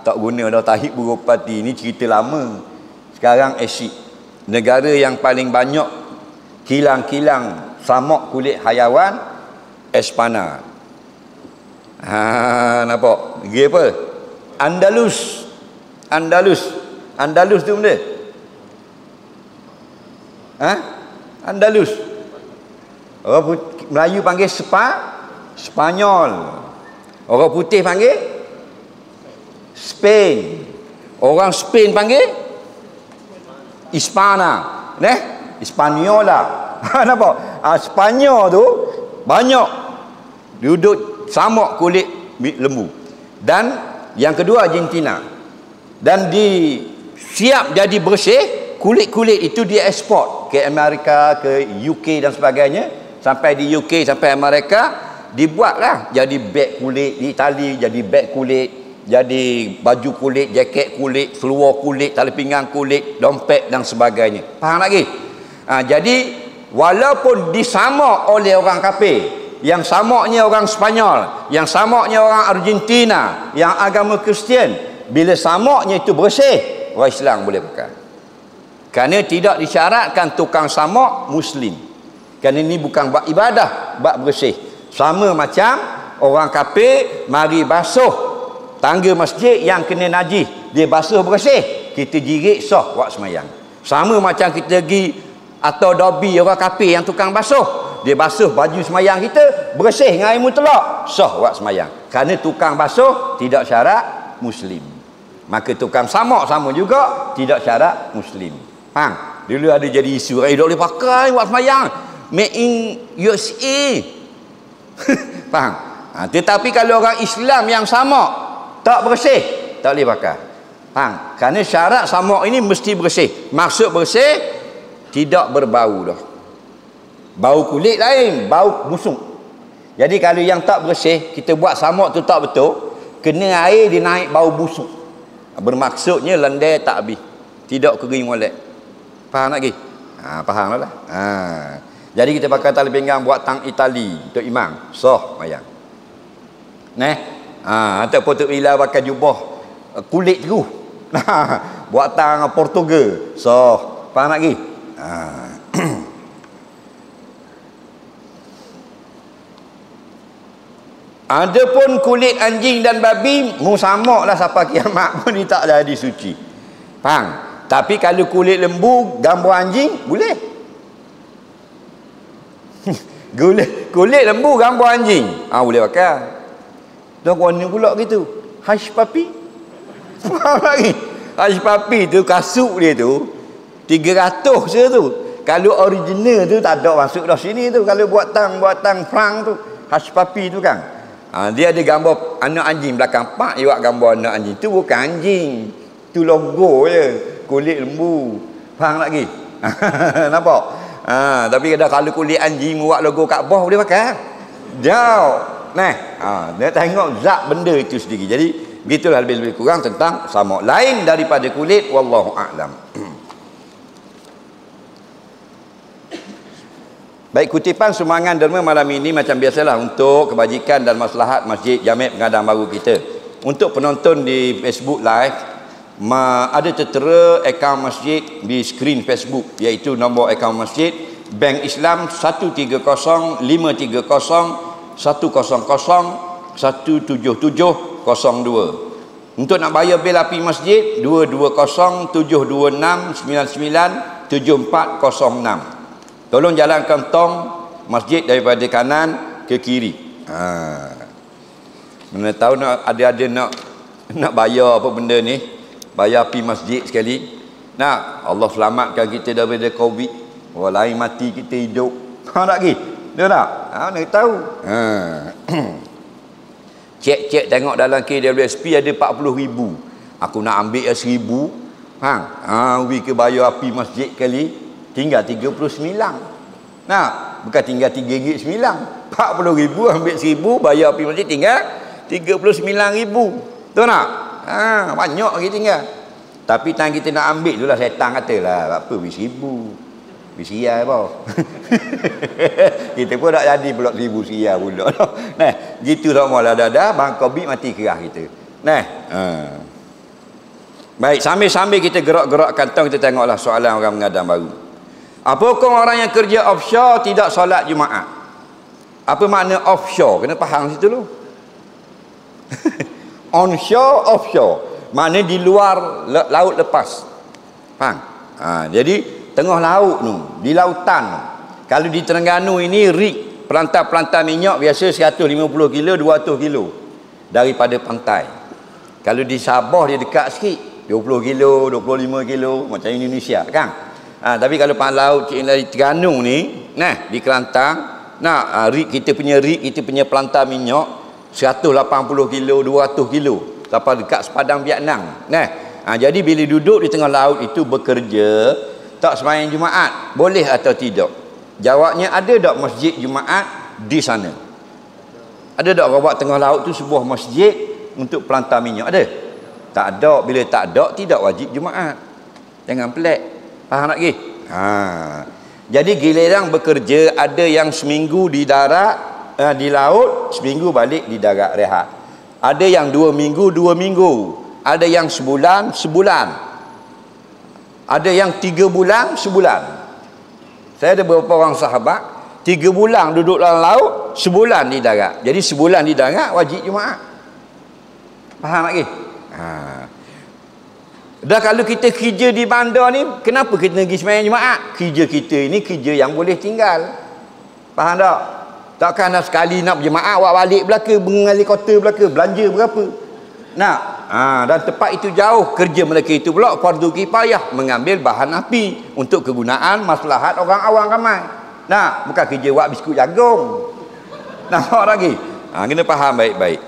tak guna dah tahi burung pati. Ini cerita lama. Sekarang asid. Negara yang paling banyak kilang-kilang samak kulit hayawan, Espana. Nampak? Pergi apa? Andalus tu benda. Ha? Andalus. Orang Melayu panggil Spanyol. Orang putih panggil Spain. Orang Spain panggil Hispana. Hispaniola. Nampak? Spanyol tu banyak duduk samak kulit lembu. Dan yang kedua Argentina. Dan siap jadi bersih, kulit-kulit itu dia ekspor ke Amerika, ke UK dan sebagainya. Sampai di UK, sampai Amerika, dibuatlah jadi beg kulit. Di Itali jadi beg kulit, jadi baju kulit, jaket kulit, seluar kulit, tali pinggang kulit, dompet dan sebagainya. Faham lagi? Jadi walaupun disamak oleh orang kafir, yang samaknya orang Spanyol, yang samaknya orang Argentina, yang agama Kristian, bila samaknya itu bersih, orang Islam boleh pakai. Kerana tidak disyaratkan tukang samak Muslim. Kerana ini bukan bab ibadah, bab bersih. Sama macam orang kafir mari basuh tangga masjid yang kena najis, dia basuh bersih, kita jirit sah buat semayang. Sama macam kita pergi atau dobi orang kafir yang tukang basuh, dia basuh baju semayang kita, bersih dengan air mutlak, sah buat semayang. Kerana tukang basuh tidak syarat Muslim. Maka tukang samak sama juga tidak syarat Muslim. Faham? Dulu ada jadi isu, tak boleh pakai buat semayang, made in USA. Faham? Tetapi kalau orang Islam yang samak tak bersih, tak boleh pakai. Faham? Kerana syarat samak ini mesti bersih. Maksud bersih, tidak berbau dah. Bau kulit lain, bau busuk. Jadi kalau yang tak bersih, kita buat samak tu tak betul, kena air dia naik bau busuk. Bermaksudnya landai tak habis, tidak kering molek. Faham lagi? Faham lah. Jadi kita pakai tali pinggang buat tang Itali untuk imam, sah mayang. Ataupun Tok Ila pakai jubah kulit tu. Buat tang Portugal, sah. Faham lagi? Adapun kulit anjing dan babi, musamaklah sampai kiamat pun dia tak jadi suci. Faham? Tapi kalau kulit lembu, gambar anjing, boleh. kulit lembu, gambar anjing, boleh pakai. Dan warna pula gitu. Hush puppy. Faham lagi? Hush puppy tu, kasut dia tu 300 je tu. Kalau original tu tak ada masuk dah sini tu. Kalau buat tang perang tu, hush puppy tu kan. Dia ada gambar anak anjing belakang. Pak dia buat gambar anak anjing. Tu bukan anjing, tu logo je, kulit lembu. Faham lagi? Nampak? Tapi kalau kulit anjing buat logo Kaabah boleh pakai. Jauh. Dia tengok zat benda itu sendiri. Jadi begitulah lebih kurang tentang samak. Lain daripada kulit, wallahu a'lam. Baik, kutipan sumbangan derma malam ini macam biasalah untuk kebajikan dan maslahat Masjid Jami' Pengadang Baru kita. Untuk penonton di Facebook Live, ada tertera akaun masjid di skrin Facebook, iaitu nombor akaun masjid Bank Islam 130-100-17702. Untuk nak bayar bil api masjid 220-726-99-7406. Tolong jalankan tong masjid daripada kanan ke kiri. Mana tahu nak ada nak bayar apa benda ni, bayar api masjid sekali. Nak Allah selamatkan kita daripada Covid. Orang lain mati, kita hidup. Tak lagi. Dia tak? Nak tahu. Cek tengok dalam KWSP ada 40,000. Aku nak ambil 1,000. Wi ke bayar api masjid kali tinggal 39. Bukan tinggal RM3.9. 40,000 ambil 1,000 bayar api masjid tinggal 39,000. Betul tak? Banyak lagi tinggal. Tapi tang kita nak ambil tu lah, setan katalah, apa beli 1,000. Beli sial apa. Kita pun tak jadi pula 1,000 sial pula. Gitu tak malah dah bang Covid mati kerah kita. Baik, sambil kita gerak-gerak kantong, kita tengoklah soalan orang mengadang baru. Apa hukum orang yang kerja offshore tidak solat Jumaat? Apa makna offshore? Kena faham situ dulu. Onshore, offshore. Maknanya di luar laut lepas. Faham? Jadi tengah laut tu, di lautan tu. Kalau di Terengganu ini rig pelantar-pelantar minyak biasa 150 kilo, 200 kilo daripada pantai. Kalau di Sabah dia dekat sikit, 20 kilo, 25 kilo macam Indonesia kan. Tapi kalau pan laut di Terengganu ni, nah di Kelantan, rig kita punya pelantar minyak 180 kilo, 200 kilo sampai dekat sepadang Vietnam. Jadi bila duduk di tengah laut itu bekerja, tak sembahyang Jumaat, boleh atau tidak? Jawabnya, ada tak masjid Jumaat di sana? Ada tak orang buat tengah laut tu sebuah masjid untuk pelantar minyak? Ada? Tak ada. Bila tak ada, tidak wajib Jumaat. Jangan pelik. Faham tak lagi? Jadi giliran bekerja, ada yang seminggu di darat, di laut, seminggu balik di darat rehat. Ada yang 2 minggu, 2 minggu. Ada yang sebulan, sebulan. Ada yang 3 bulan, sebulan. Saya ada beberapa orang sahabat 3 bulan duduk dalam laut, sebulan di darat. Jadi sebulan di darat wajib Jumaat. Faham lagi? Dah kalau kita kerja di bandar ni, kenapa kita pergi sembahyang Jumaat? Kerja kita ini kerja yang boleh tinggal. Faham tak? Takkan dah sekali nak berjemaah awak balik belaka, mengali kota belaka, belanja berapa? Dan tempat itu jauh, kerja mereka itu pula fardu kifayah, mengambil bahan api untuk kegunaan maslahat orang awam ramai. Bukan kerja buat biskut jagung. Nampak lagi? Kena faham baik-baik.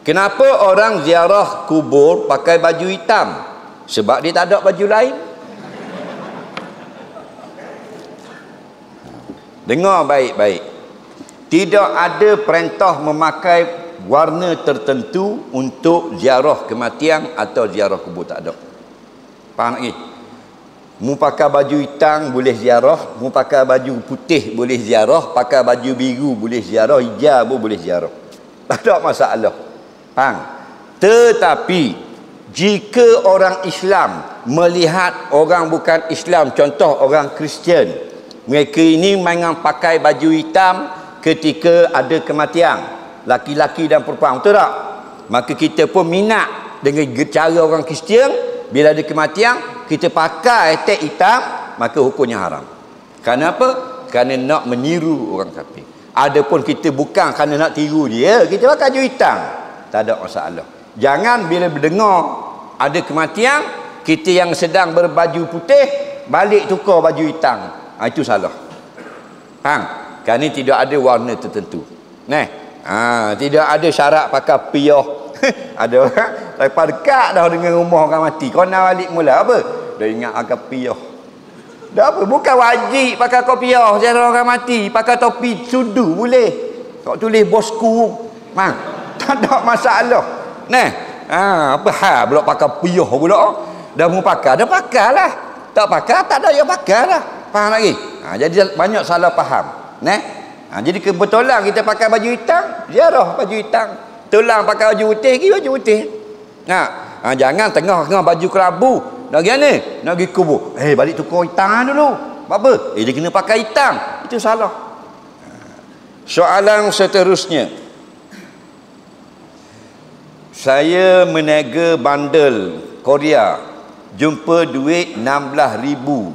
Kenapa orang ziarah kubur pakai baju hitam? Sebab dia tak ada baju lain. Dengar baik-baik. Tidak ada perintah memakai warna tertentu untuk ziarah kematian atau ziarah kubur, tak ada. Faham lagi? Mu pakai baju hitam boleh ziarah, mu pakai baju putih boleh ziarah, pakai baju biru boleh ziarah, hijau pun boleh ziarah. Tak ada masalah. Faham? Tetapi jika orang Islam melihat orang bukan Islam, contoh orang Kristian, mereka ini memang pakai baju hitam ketika ada kematian, laki-laki dan perempuan, betul tak? Maka kita pun minat dengan cara orang Kristian, bila ada kematian kita pakai tek hitam, maka hukumnya haram. Kenapa? Kerana nak meniru orang kafir. Adapun kita bukan kerana nak tiru dia, kita pakai baju hitam, tak ada masalah. Jangan bila mendengar ada kematian, kita yang sedang berbaju putih balik tukar baju hitam. Itu salah. Faham? Kerana tidak ada warna tertentu. Tidak ada syarat pakai piyah. Ada orang lepas dekat dah dengan rumah orang mati, kau nak balik mula apa? Dah ingat agak piyah. Dah apa? Bukan wajib pakai kopiah ziarah orang mati. Pakai topi sudu boleh. Kau tulis bosku. Tak ada masalah. Apa hal pula pakai piyah pula? Dah mau pakai, dah pakailah. Tak pakai, tak ada yang pakai lah. Faham lagi? Jadi banyak salah faham. Jadi kebetulan kita pakai baju hitam, ziarah baju hitam. Tulang pakai baju putih, pergi baju putih. Jangan tengah-tengah baju kerabu nak pergi mana? Nak pergi kubur. Balik tukar hitam dulu. Apa? Dia kena pakai hitam. Itu salah. Soalan seterusnya. Saya meniaga bandel Korea, jumpa duit 16,000.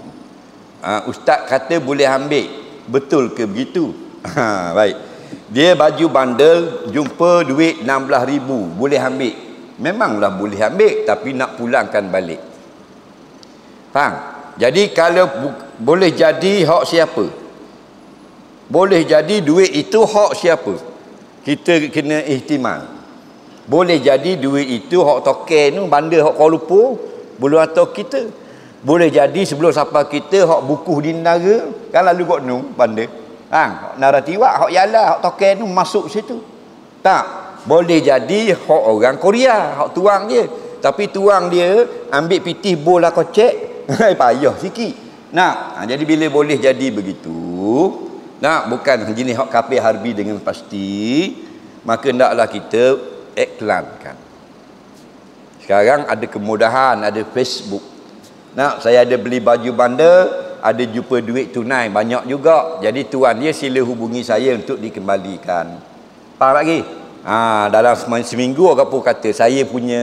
Ustaz kata boleh ambil. Betul ke begitu? Baik. Dia baju bandel, jumpa duit 16,000, boleh ambil. Memanglah boleh ambil, tapi nak pulangkan balik. Faham? Jadi kalau boleh jadi hak siapa? Boleh jadi duit itu hak siapa? Kita kena ihtimal. Boleh jadi duit itu hak token tu, bandel hak Kuala Lumpur, belum atau kita. Boleh jadi sebelum sampai kita hak buku di negara, kan lalu kok nu bandel. Naratiwa hak yala hak token tu masuk situ. Tak, boleh jadi hak orang Korea, hak tuang dia. Tapi tuang dia ambil pitih bola kocek, payah sikit. Jadi bila boleh jadi begitu, bukan jenis hak kafir harbi dengan pasti, maka hendaklah kita iklankan. Sekarang ada kemudahan, ada Facebook. Saya ada beli baju bandel, ada jumpa duit tunai banyak juga. Jadi tuan dia sila hubungi saya untuk dikembalikan. Faham lagi? Dalam seminggu orang pun kata saya punya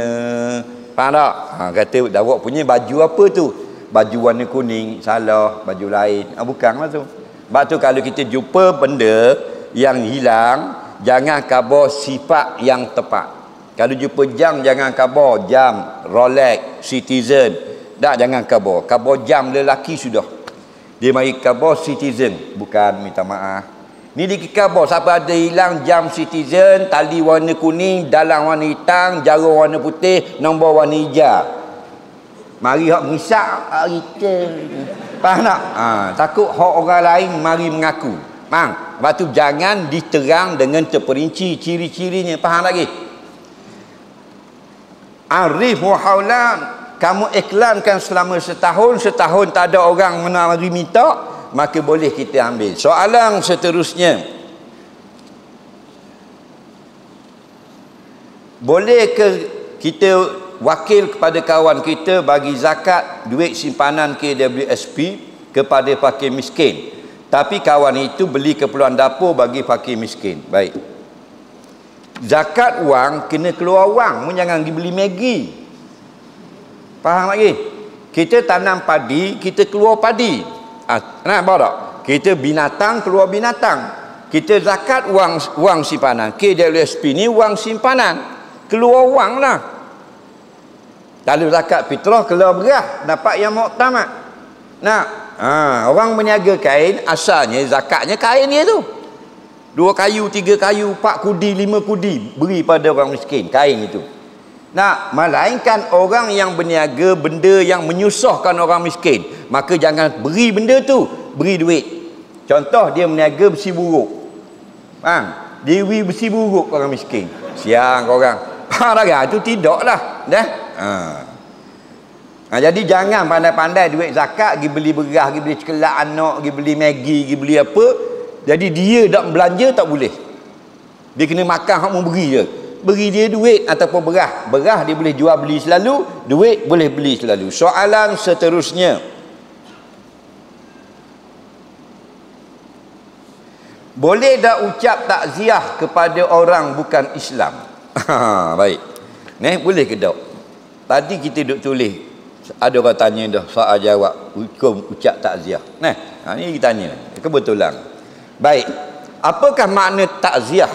Faham tak? Kata awak punya baju apa tu? Baju warna kuning, salah, baju lain. Bukanlah tu. Sebab tu kalau kita jumpa benda yang hilang, jangan khabar sifat yang tepat. Kalau jumpa jam, jangan khabar jam Rolex, Citizen. Tak, jangan khabar. Khabar jam lelaki sudah. Dia mari khabar Citizen. Bukan, minta maaf. Ni dia khabar, siapa ada hilang jam Citizen, tali warna kuning, dalam warna hitam, jarum warna putih, nombor warna hijau. Mari hak mengisap, kita. Faham tak? Takut hak orang lain mari mengaku. Faham? Sebab tu jangan diterang dengan terperinci ciri-cirinya. Faham lagi? Arif muhaulan, kamu iklankan selama setahun tak ada orang menari minta, maka boleh kita ambil. Soalan seterusnya, boleh ke kita wakil kepada kawan kita bagi zakat duit simpanan KWSP kepada fakir miskin, tapi kawan itu beli keperluan dapur bagi fakir miskin? Baik, zakat wang kena keluar wang, jangan dibeli Maggi. Faham lagi? Kita tanam padi, kita keluar padi. Nampak tak? Kita binatang keluar binatang. Kita zakat wang simpanan. KWSP ni wang simpanan, keluar wang lah. Kalau zakat fitrah keluar beras, dapat yang muktamad. Nah, orang berniaga kain, asalnya zakatnya kain dia tu. 2 kayu, 3 kayu, 4 kudi, 5 kudi beri pada orang miskin, kain itu. Nah, melainkan orang yang berniaga benda yang menyusahkan orang miskin, maka jangan beri benda tu, beri duit. Contoh, dia berniaga besi buruk. Dia beri besi buruk orang miskin. Siang korang. Faham tak? Itu tidaklah. Dah? Jadi jangan pandai-pandai duit zakat pergi beli beras, pergi beli cekelak anak, pergi beli Maggi, pergi beli apa. Jadi dia tak belanja tak boleh. Dia kena makan hak mau beri je. Beri dia duit ataupun beras. Beras dia boleh jual beli selalu, duit boleh beli selalu. Soalan seterusnya, boleh tak ucap takziah kepada orang bukan Islam? Baik. Boleh ke tak? Tadi kita duk tulis, ada orang tanya dah soal jawab hukum ucap takziah. Ni kita tanya kebetulan. Baik. Apakah makna takziah?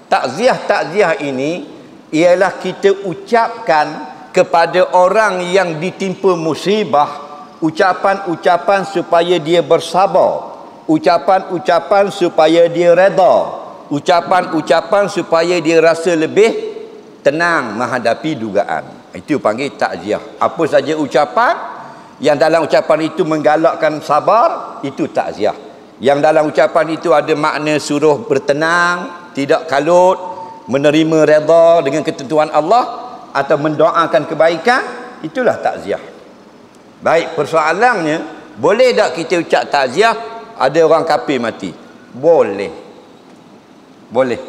Takziah ini ialah kita ucapkan kepada orang yang ditimpa musibah ucapan-ucapan supaya dia bersabar, ucapan-ucapan supaya dia redha, ucapan-ucapan supaya dia rasa lebih tenang menghadapi dugaan. Itu panggil takziah. Apa saja ucapan yang dalam ucapan itu menggalakkan sabar, itu takziah. Yang dalam ucapan itu ada makna suruh bertenang, tidak kalut, menerima redha dengan ketentuan Allah, atau mendoakan kebaikan, itulah takziah. Baik, persoalannya, boleh tak kita ucap takziah ada orang kafir mati? Boleh. Boleh.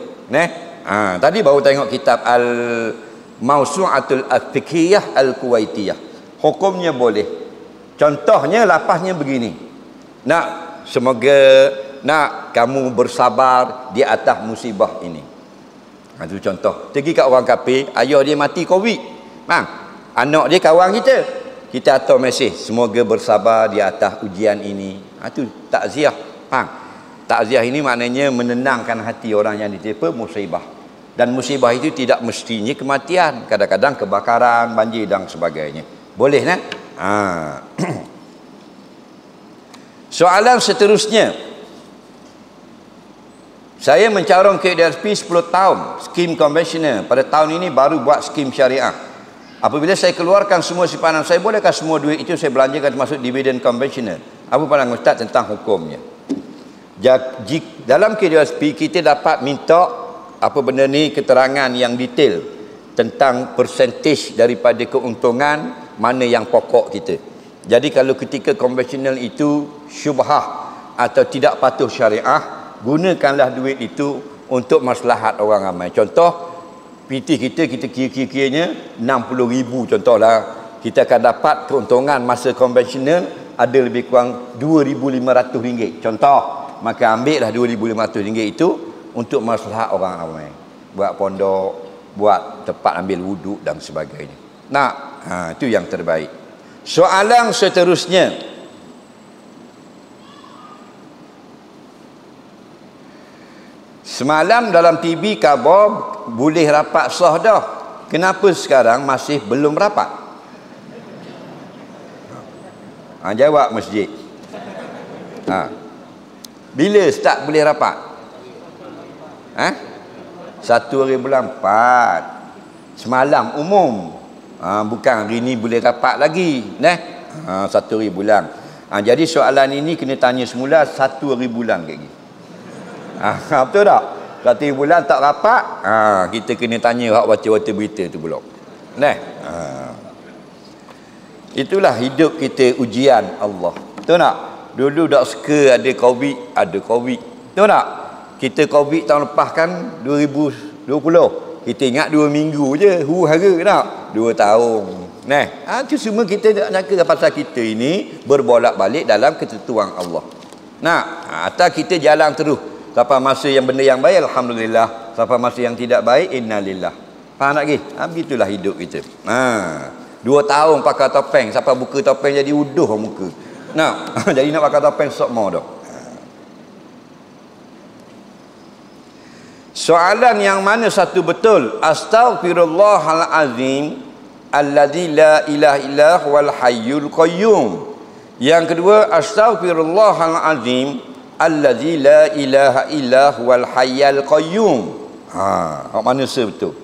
Tadi baru tengok kitab Al-Mawsu'atul Al-Fiqhiyah Al-Kuwaitiyah. Hukumnya boleh. Contohnya lapasnya begini. Semoga kamu bersabar di atas musibah ini. Itu contoh. Pergi kat orang kafir, ayah dia mati Covid. Anak dia kawan kita. Kita hantar mesej, semoga bersabar di atas ujian ini. Itu takziah. Takziah ini maknanya menenangkan hati orang yang ditimpa musibah. Dan musibah itu tidak mestinya kematian. Kadang-kadang kebakaran, banjir dan sebagainya. Boleh kan? Soalan seterusnya, saya mencarong KWSP 10 tahun skim konvensional. Pada tahun ini baru buat skim syariah. Apabila saya keluarkan semua simpanan saya, bolehkah semua duit itu saya belanjakan termasuk dividen konvensional? Apa pandangan Ustaz tentang hukumnya? Dalam KWSP kita dapat minta apa benda ni, keterangan yang detail tentang persentage daripada keuntungan mana yang pokok kita. Jadi kalau ketika konvensional itu syubhah atau tidak patuh syariah, gunakanlah duit itu untuk maslahat orang ramai. Contoh, PT kita kira-kiranya 60,000 contohlah. Kita akan dapat keuntungan masa konvensional ada lebih kurang RM2,500. Contoh, maka ambillah RM2,500 itu untuk maslahat orang ramai. Buat pondok, buat tempat ambil wuduk dan sebagainya. Itu yang terbaik. Soalan seterusnya, semalam dalam TV khabar boleh rapat sah dah. Kenapa sekarang masih belum rapat? Jawab masjid. Bila start boleh rapat? 1 hari bulan 4. Semalam umum. Bukan hari ni boleh rapat lagi. 1 hari bulan. Jadi soalan ini kena tanya semula 1 hari bulan lagi. Betul tak? 1 hari bulan tak rapat, kita kena tanya hak baca-baca berita tu pula. Itulah hidup kita ujian Allah. Betul tak? Dulu tak suka ada Covid, ada Covid. Betul tak? Kita Covid tahun lepas kan 2020. Kita ingat 2 minggu je, huru-hara tak? 2 tahun. Itu semua kita tak nyangka pasal kita ini berbolak-balik dalam ketentuan Allah. Atau kita jalan terus. Sampai masa yang benda yang baik, alhamdulillah. Sampai masa yang tidak baik, innalillah. Faham tak lagi? Begitulah hidup kita. 2 tahun pakai topeng, sampai buka topeng jadi uduh muka. Jadi nak pakai topeng sok mau dah. Soalan yang mana satu betul? Astaghfirullahalazim alladzi la ilaha illa huwal hayyul qayyum. Yang kedua, astaghfirullahalazim alladzi la ilaha illa huwal hayyul qayyum. Mana betul?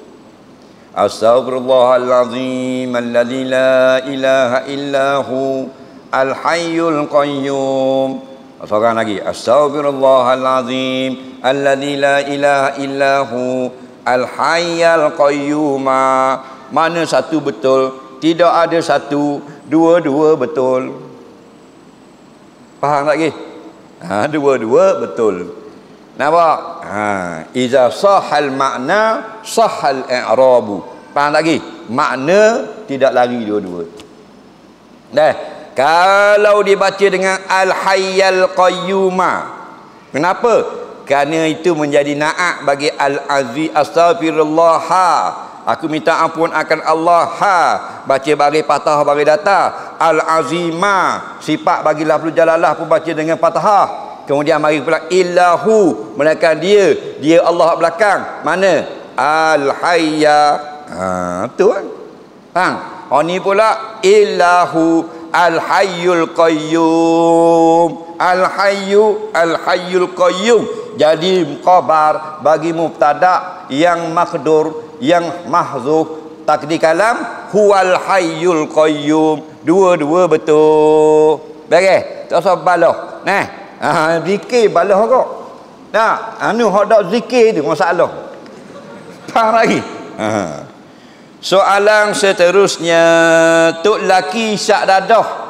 Astaghfirullahalazim alladzi la ilaha illa hu al hayyul qayyum. Seorang lagi, astaghfirullahalazim alladzi la ilaha illa hu al hayyul qayyum. Mana satu betul? Tidak ada satu, dua-dua betul. Faham tak lagi? Dua-dua betul. Nampak? Iza sahal makna sahal i'rabu. Faham lagi? Makna tidak lari dua-dua. Kalau dibaca dengan al-hayyal qayyuma, kenapa? Kerana itu menjadi na'at bagi al-aziz. Astaghfirullah, aku minta ampun akan Allah, baca bagi patah bagi datar. Al-azimah, sifat bagi lafzul jalalah pun baca dengan patah. Kemudian mari pula illahu, melainkan dia Allah belakang. Mana? Al-hayya. Betul kan? Faham? Ni pula illahu al-hayyul qayyum. Al-hayyul qayyum. Jadi khabar bagi mubtada yang makdur, yang mahzuf, takdir kalam huwal hayyul qayyum. Dua-dua betul. Baik, tak usah baloh. Zikir baloh kok. Hok dak zikir tu masalah. Faham lagi? Soalan seterusnya, tok laki syak dadah.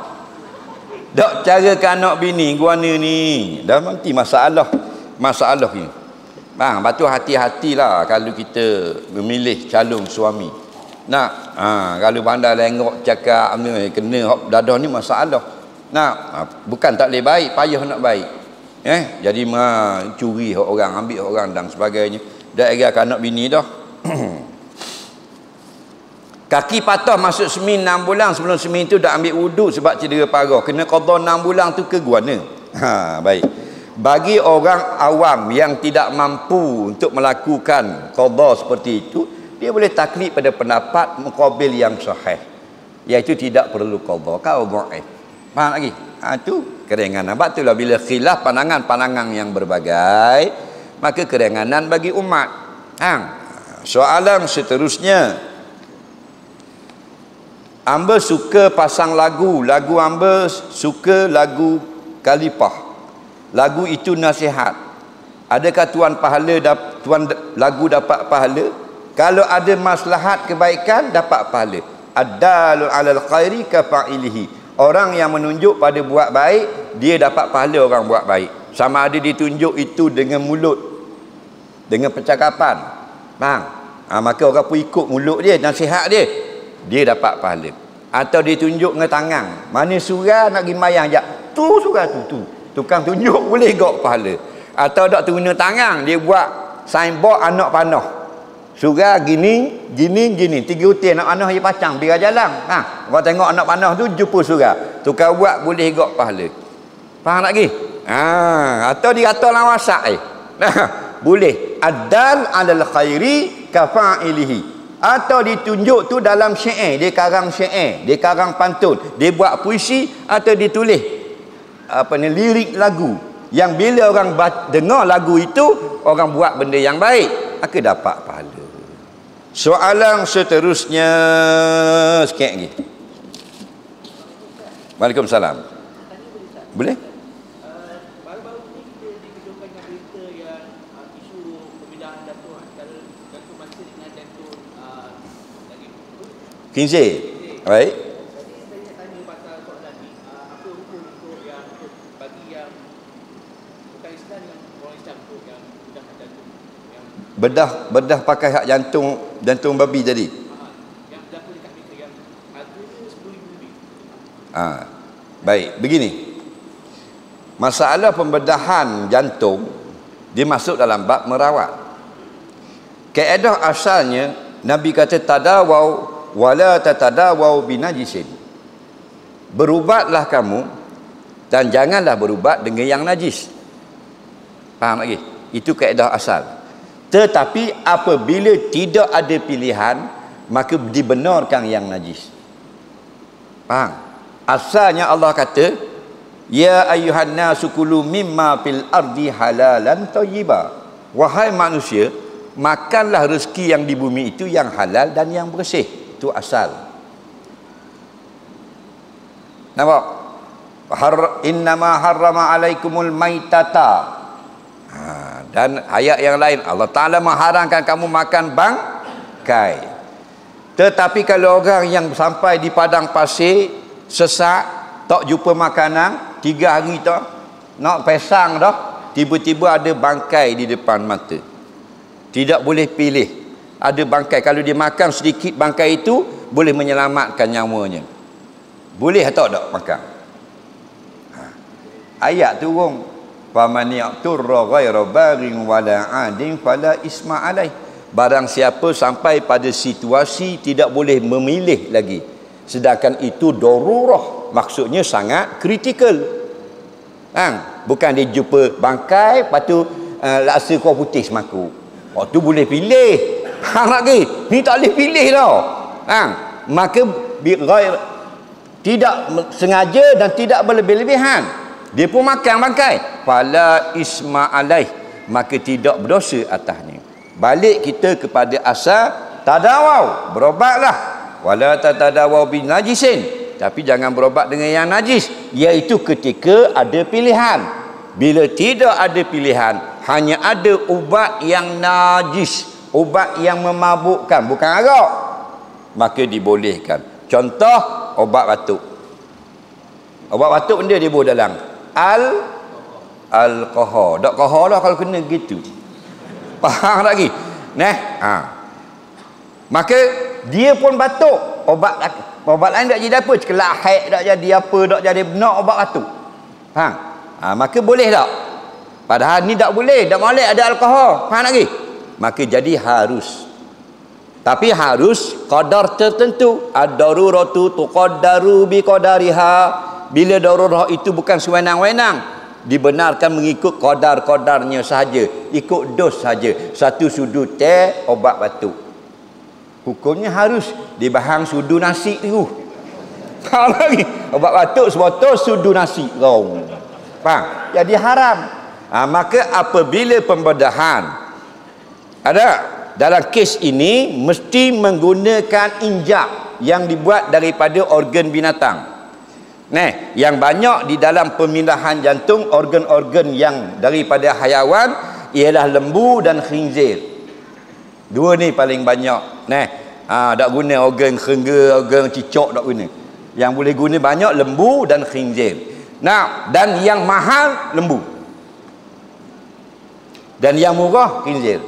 Dak cara kanak bini guana ni. Dah nanti masalah ni. Batu hati-hatilah kalau kita memilih calon suami. Kalau bandar lengok cakap kena hok dadah ni masalah. Bukan tak boleh baik, payah nak baik. Jadi curi hok orang, ambil hok orang dan sebagainya. Dah era kanak bini dah. Kaki patah masuk semin 6 bulan, sebelum semin tu dah ambil wuduk sebab cedera parah. Kena qada 6 bulan tu ke guana? Baik. Bagi orang awam yang tidak mampu untuk melakukan qada seperti itu, dia boleh taklid pada pendapat muqabil yang sahih, iaitu tidak perlu qada. Kau dhaif. Faham lagi? Itu keringanan. Sebab itulah bila khilaf pandangan-pandangan yang berbagai, maka keringanan bagi umat. Soalan seterusnya, amba suka pasang lagu amba suka lagu kalipah. Lagu itu nasihat. Adakah tuan lagu dapat pahala? Kalau ada maslahat kebaikan, dapat pahala. Ad-dalu 'alal khairi ka fa'ilihi. Orang yang menunjuk pada buat baik, dia dapat pahala orang buat baik. Sama ada ditunjuk itu dengan mulut, dengan percakapan. Maka orang pun ikut mulut dia, nasihat dia, dia dapat pahala. Atau ditunjuk dengan tangan. Mana surah nak pergi mayang jap, tu surah tu. Tukang tunjuk boleh gok pahala. Atau tak guna tangan, dia buat signboard anak panah. Surah gini, tiga utir nak panah dia pacang biar jalan. Orang tengok anak panah tu jumpa surah. Tukar buat boleh gok pahala. Faham tak lagi? Atau dia kata dalam WhatsApp boleh. Adal alal khairi kafa'ilihi. Atau ditunjuk tu dalam syair, dia karang syair, dia karang pantun, dia buat puisi atau ditulis lirik lagu. Yang bila orang dengar lagu itu, orang buat benda yang baik, maka dapat pahala. Soalan seterusnya sikit lagi. Waalaikumsalam. Boleh? Baru-baru ni kita dikejutkan dengan berita yang isu perbezaan jantung antara jantung manusia dengan jantung daging. Khinzir. Baik. Jadi saya nak tanya pasal soalan ni, apa hukum untuk yang bagi yang bukan Islam, yang orang Islam untuk yang bedah jantung, yang Bedah pakai hak jantung babi tadi. yang berlaku dekat mereka yang harganya 10,000 lebih. Baik, begini. Masalah pembedahan jantung dia masuk dalam bab merawat. Kaedah asalnya Nabi kata tadawau wala tatadawau binajisin. Berubatlah kamu dan janganlah berubat dengan yang najis. Faham lagi? Itu kaedah asal. Tetapi apabila tidak ada pilihan, maka dibenarkan yang najis. Faham? Asalnya Allah kata, ya ayyuhan nasu kulu mimma fil ardi halalan thayyiba. Wahai manusia, makanlah rezeki yang di bumi itu yang halal dan yang bersih. Itu asal. Nampak? Innama harrama alaikumul maitata. Dan ayat yang lain, Allah Ta'ala mengharamkan kamu makan bangkai. Tetapi kalau orang yang sampai di padang pasir, sesak, tak jumpa makanan, 3 hari tak nak pesang dah, tiba-tiba ada bangkai di depan mata, tidak boleh pilih. Ada bangkai, kalau dia makan sedikit bangkai itu boleh menyelamatkan nyawanya. Boleh atau tak makan? Ayat turun, faman ya'turra ghaira baghin wala 'adin fala isma alaih. Barang siapa sampai pada situasi tidak boleh memilih lagi, sedangkan itu darurah, maksudnya sangat kritikal. Bukan dia jumpa bangkai, lepas tu rasa kuah putih semaku. Tu boleh pilih. Lagi ni tak boleh pilih tau. Maka tidak sengaja dan tidak berlebih-lebihan, dia pun makan bangkai, fala isma alaih, maka tidak berdosa atasnya. Balik kita kepada asal tadawau, berobatlah. Wala tatadawau bin najisin, tapi jangan berobat dengan yang najis, iaitu ketika ada pilihan. Bila tidak ada pilihan, hanya ada ubat yang najis, ubat yang memabukkan, bukan arak, maka dibolehkan. Contoh, obat batuk. Obat batuk benda dia buat dalam alkohol. Tak kohol lah kalau kena gitu. Faham tak lagi? Maka dia pun batuk. Obat lain tak jadi apa, cekelak haid tak jadi apa, tak jadi benar obat batuk. Faham? Maka boleh tak? Padahal ni tak boleh, tak boleh ada alkohol. Faham lagi? Maka jadi harus. Tapi harus qadar tertentu. Ad-daruratu tuqaddaru biqadariha. Bila darurah itu bukan sewenang-wenang, dibenarkan mengikut qadar-qadarnya sahaja, ikut dos sahaja. Satu sudu teh obat batuk, hukumnya harus dibahang sudu nasi tu. Faham lagi? Obat batuk sebotol sudu nasi. Faham? Jadi haram. Maka apabila pembedahan ada dalam kes ini, mesti menggunakan injak yang dibuat daripada organ binatang. Yang banyak di dalam pemindahan jantung, organ-organ yang daripada haiwan ialah lembu dan khinzir. Dua ni paling banyak. Tak guna organ kerengga, organ cicak, tak guna. Yang boleh guna banyak lembu dan khinzir. Dan yang mahal lembu, dan yang murah khinzir.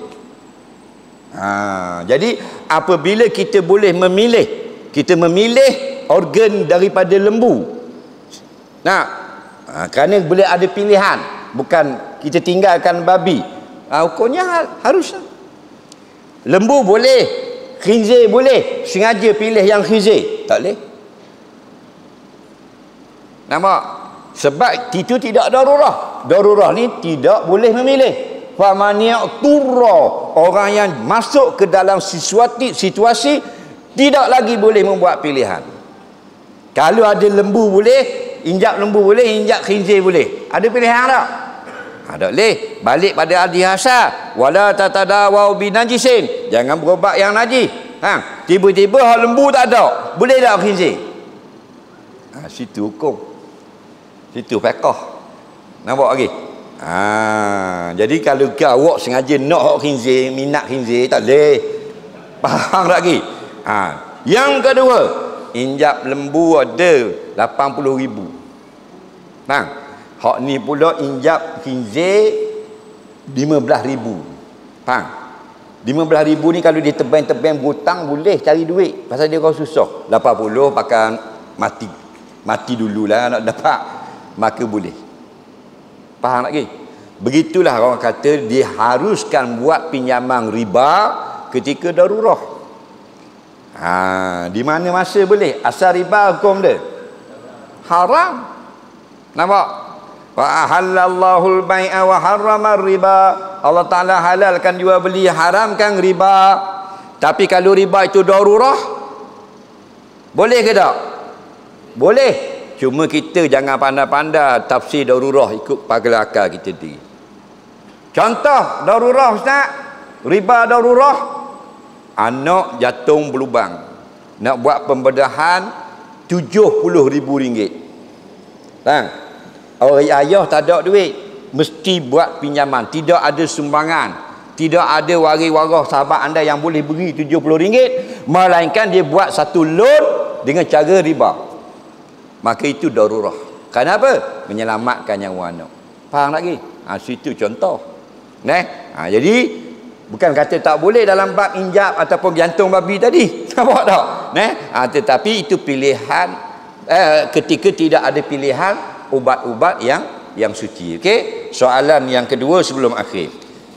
Jadi apabila kita boleh memilih, kita memilih organ daripada lembu. Kerana boleh ada pilihan, bukan kita tinggalkan babi. Hukumnya harus. Lembu boleh, khinzir boleh. Sengaja pilih yang khinzir, tak boleh. Nampak? Sebab itu tidak darurah. Darurah ni tidak boleh memilih. Famani'turra, orang yang masuk ke dalam situasi tidak lagi boleh membuat pilihan. Kalau ada lembu boleh, injak lembu boleh, injak khinzir boleh. Ada pilihan tak? Tak boleh. Balik pada hadis hasan, wala tatadawau binajisin, jangan berubat yang najis. Tiba-tiba hak lembu tak ada, boleh tak khinzir? Situ hukum, situ fiqh. Nampak lagi? Jadi kalau awak sengaja nak hak khinzir, minat khinzir, tak boleh. Faham tak lagi? Yang kedua, injap lembu ada 80,000. Hak ni pula injap khinzir 15,000. 15,000 ni kalau dia tebang-tebang berhutang boleh cari duit. Pasal dia kau susah. 80 pakai mati dululah nak dapat, maka boleh. Faham lagi? Begitulah orang kata diharuskan buat pinjaman riba ketika darurah. Di mana masa boleh? Asal riba hukum dia haram. Nampak? Wa ahallallahu al-bai'a wa harrama riba. Allah Taala halalkan jual beli, haramkan riba. Tapi kalau riba itu darurah, boleh ke tak? Boleh. Cuma kita jangan pandai-pandai tafsir darurah ikut pagal akal kita sendiri. Contoh darurah Ustaz, riba darurah, anak jatung berlubang, nak buat pembedahan RM70,000. Orang ayah tak ada duit, mesti buat pinjaman, tidak ada sumbangan, tidak ada waris-waris sahabat anda yang boleh beri RM70, melainkan dia buat satu loan dengan cara riba. Maka itu darurah. Kenapa? Menyelamatkan nyawa anak. Faham lagi? Situ contoh. Jadi bukan kata tak boleh dalam bab injap ataupun jantung babi tadi. Nampak tak? Tetapi itu pilihan ketika tidak ada pilihan ubat-ubat yang suci. Okey? Soalan yang kedua sebelum akhir.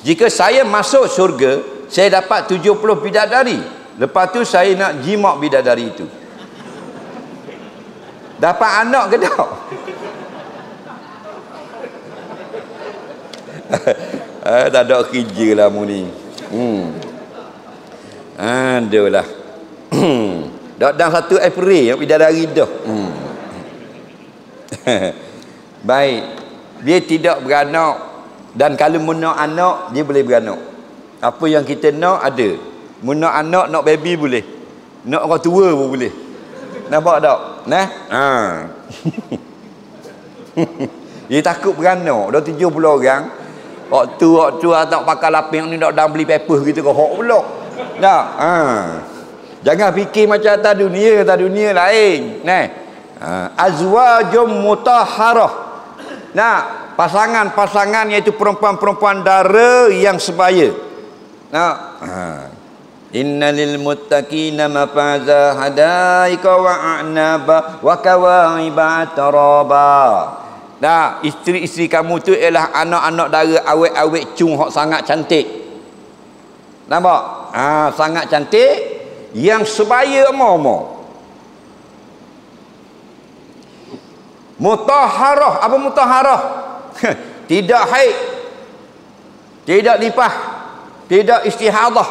Jika saya masuk syurga, saya dapat 70 bidadari. Lepas tu saya nak jimat bidadari itu. Dapat anak ke tak? Tak ada kerja lah mu ni. Aduh lah. Dalam 1 April yang bidadari dah. Baik. Dia tidak beranak. Dan kalau nak anak, dia boleh beranak. Apa yang kita nak ada. Nak anak, nak baby boleh. Nak orang tua pun boleh. Nampak tak? Dia takut beranak. Dah 70 orang. Waktu tak pakai laping ni nak beli paper gitu ke hok pula. Tak? Jangan fikir macam atas dunia lain. Azwajum mutahharah. Pasangan-pasangan iaitu perempuan-perempuan dara yang sebaya. Innalil muttaqina mafaza hadaika wa a'naba wa kawa'iba atraba. Isteri-isteri kamu tu ialah anak-anak dara awet-awet cung hok sangat cantik. Nampak? Sangat cantik yang sebaya emo-emo. Mutahharah. Apa mutahharah? Tidak haid, tidak nifas, tidak istihadah,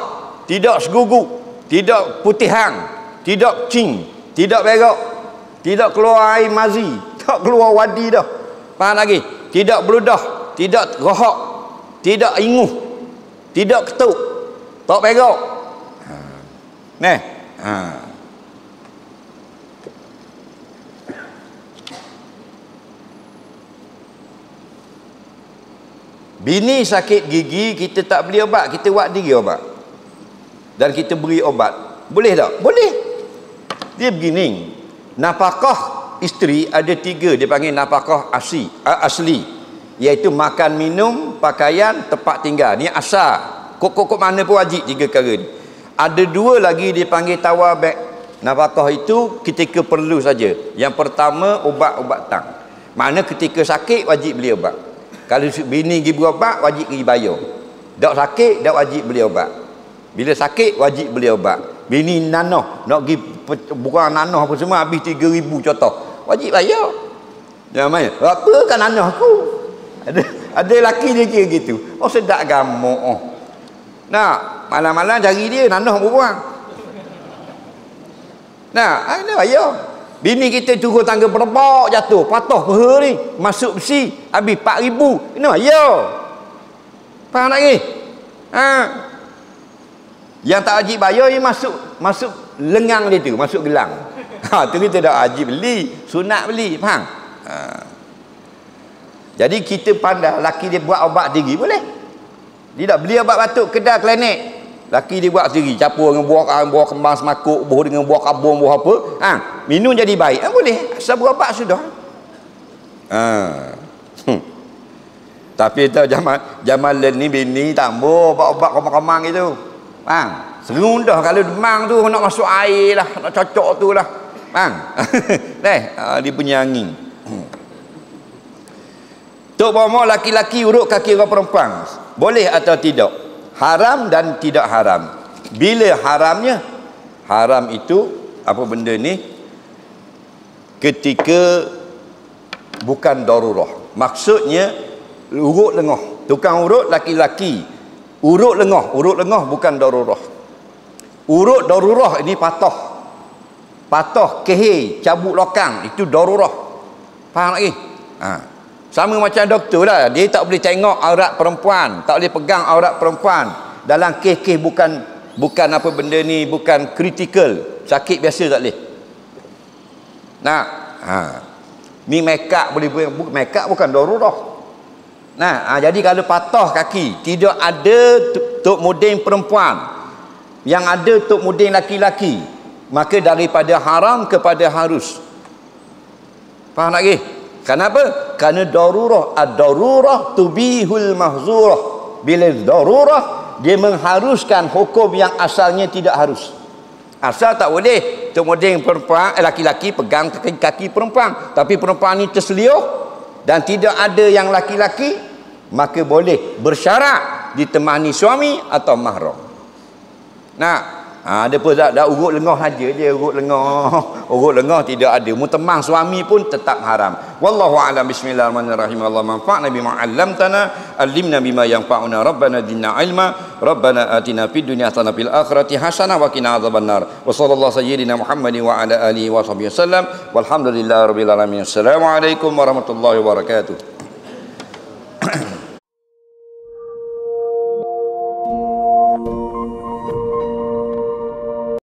tidak segugu, tidak putihan, tidak cing, tidak berak, tidak keluar air mazi, tak keluar wadi dah. Faham lagi? Tidak beludah, tidak rohak, tidak inguh, tidak ketuk, tak berak. Bini sakit gigi, kita tak beli obat, kita buat diri obat. Dan kita beri obat. Boleh tak? Boleh. Dia begini. Nafkah isteri ada 3, dia panggil nafkah asli. Iaitu makan, minum, pakaian, tempat tinggal. Ni asal. Kok mana pun wajib 3 perkara ni. Ada 2 lagi dia panggil tawabek. Nafkah itu ketika perlu saja. Yang pertama ubat-ubatan. Mana ketika sakit wajib beli obat. Kalau bini pergi berobat, wajib pergi bayar. Tak sakit, tak wajib beli obat. Bila sakit wajib beli obat. Bini nanah nak pergi bukan nanah apa semua habis 3,000 contoh. Wajib bayar. Jangan main. Apa kan nanah aku? Ada lelaki dia kira gitu. Oh sedap gamuk. Oh. Nah, malam-malam cari dia nanah perempuan. Nah, ada bayar. Bini kita turun tangga berebak jatuh, patah peha ni, masuk besi, habis 4,000. Ini bayar. Faham tak ni? Ha. Yang tak wajib bayar ni masuk lengang dia tu, masuk gelang. Ha, tu kita dah wajib beli, sunat beli, faham? Ha. Jadi kita pandai laki dia buat obat diri boleh. Dia tak beli obat batuk kedai klinik. Laki dia buat sendiri, campur dengan buah kembang semakuk, buah dengan buah kabung, buah apa, ha, minum jadi baik. Boleh, asal berubat sudah. Ha. Tapi tahu zaman ni bini tambah obat-obat komang-komang itu. Bang, serundah kalau demam tu nak masuk air lah, nak cocok tu lah. Bang. Dia punya angin. Tok bomo laki-laki urut kaki orang perempuan. Boleh atau tidak? Haram dan tidak haram. Bila haramnya? Haram itu apa benda ni? Ketika bukan darurah. Maksudnya urut lengah. Tukang urut laki-laki. Urut lengah bukan darurah. Urut darurah ini patah. Patah, kehir, cabut lokang, itu darurah. Faham lagi? Ha. Sama macam doktor lah, dia tak boleh tengok aurat perempuan, tak boleh pegang aurat perempuan dalam kes-kes bukan apa benda ni, bukan kritikal, sakit biasa tak boleh. Nah, ni make up boleh, make up bukan darurah. Nah, jadi kalau patah kaki, tidak ada tok muding perempuan, yang ada tok muding laki-laki, maka daripada haram kepada harus. Faham tak lagi? Kenapa? Kerana darurah, ad-darurah tubihul mahzurah. Bila darurah, dia mengharuskan hukum yang asalnya tidak harus. Asal tak boleh tok muding perempuan, laki-laki pegang kaki perempuan, tapi perempuan ni terseliuh dan tidak ada yang laki-laki, maka boleh bersyarat ditemani suami atau mahram. Nah, ada pun dah urut lengah saja dia, urut lengah tidak ada. Mutemang suami pun tetap haram. Wallahu a'lam. Bismillahirrahmanirrahim. Allah manfa'na bima 'allamtana, allimna bima yanfa'una, rabbana zidna ilma, rabbana atina fid dunya hasanah fil akhirati hasanah wa qina adzabannar. Wa sallallahu sayyidina Muhammadin wa ala alihi wa sahbihi wasallam. Walhamdulillahirabbil alamin. Assalamualaikum warahmatullahi wabarakatuh.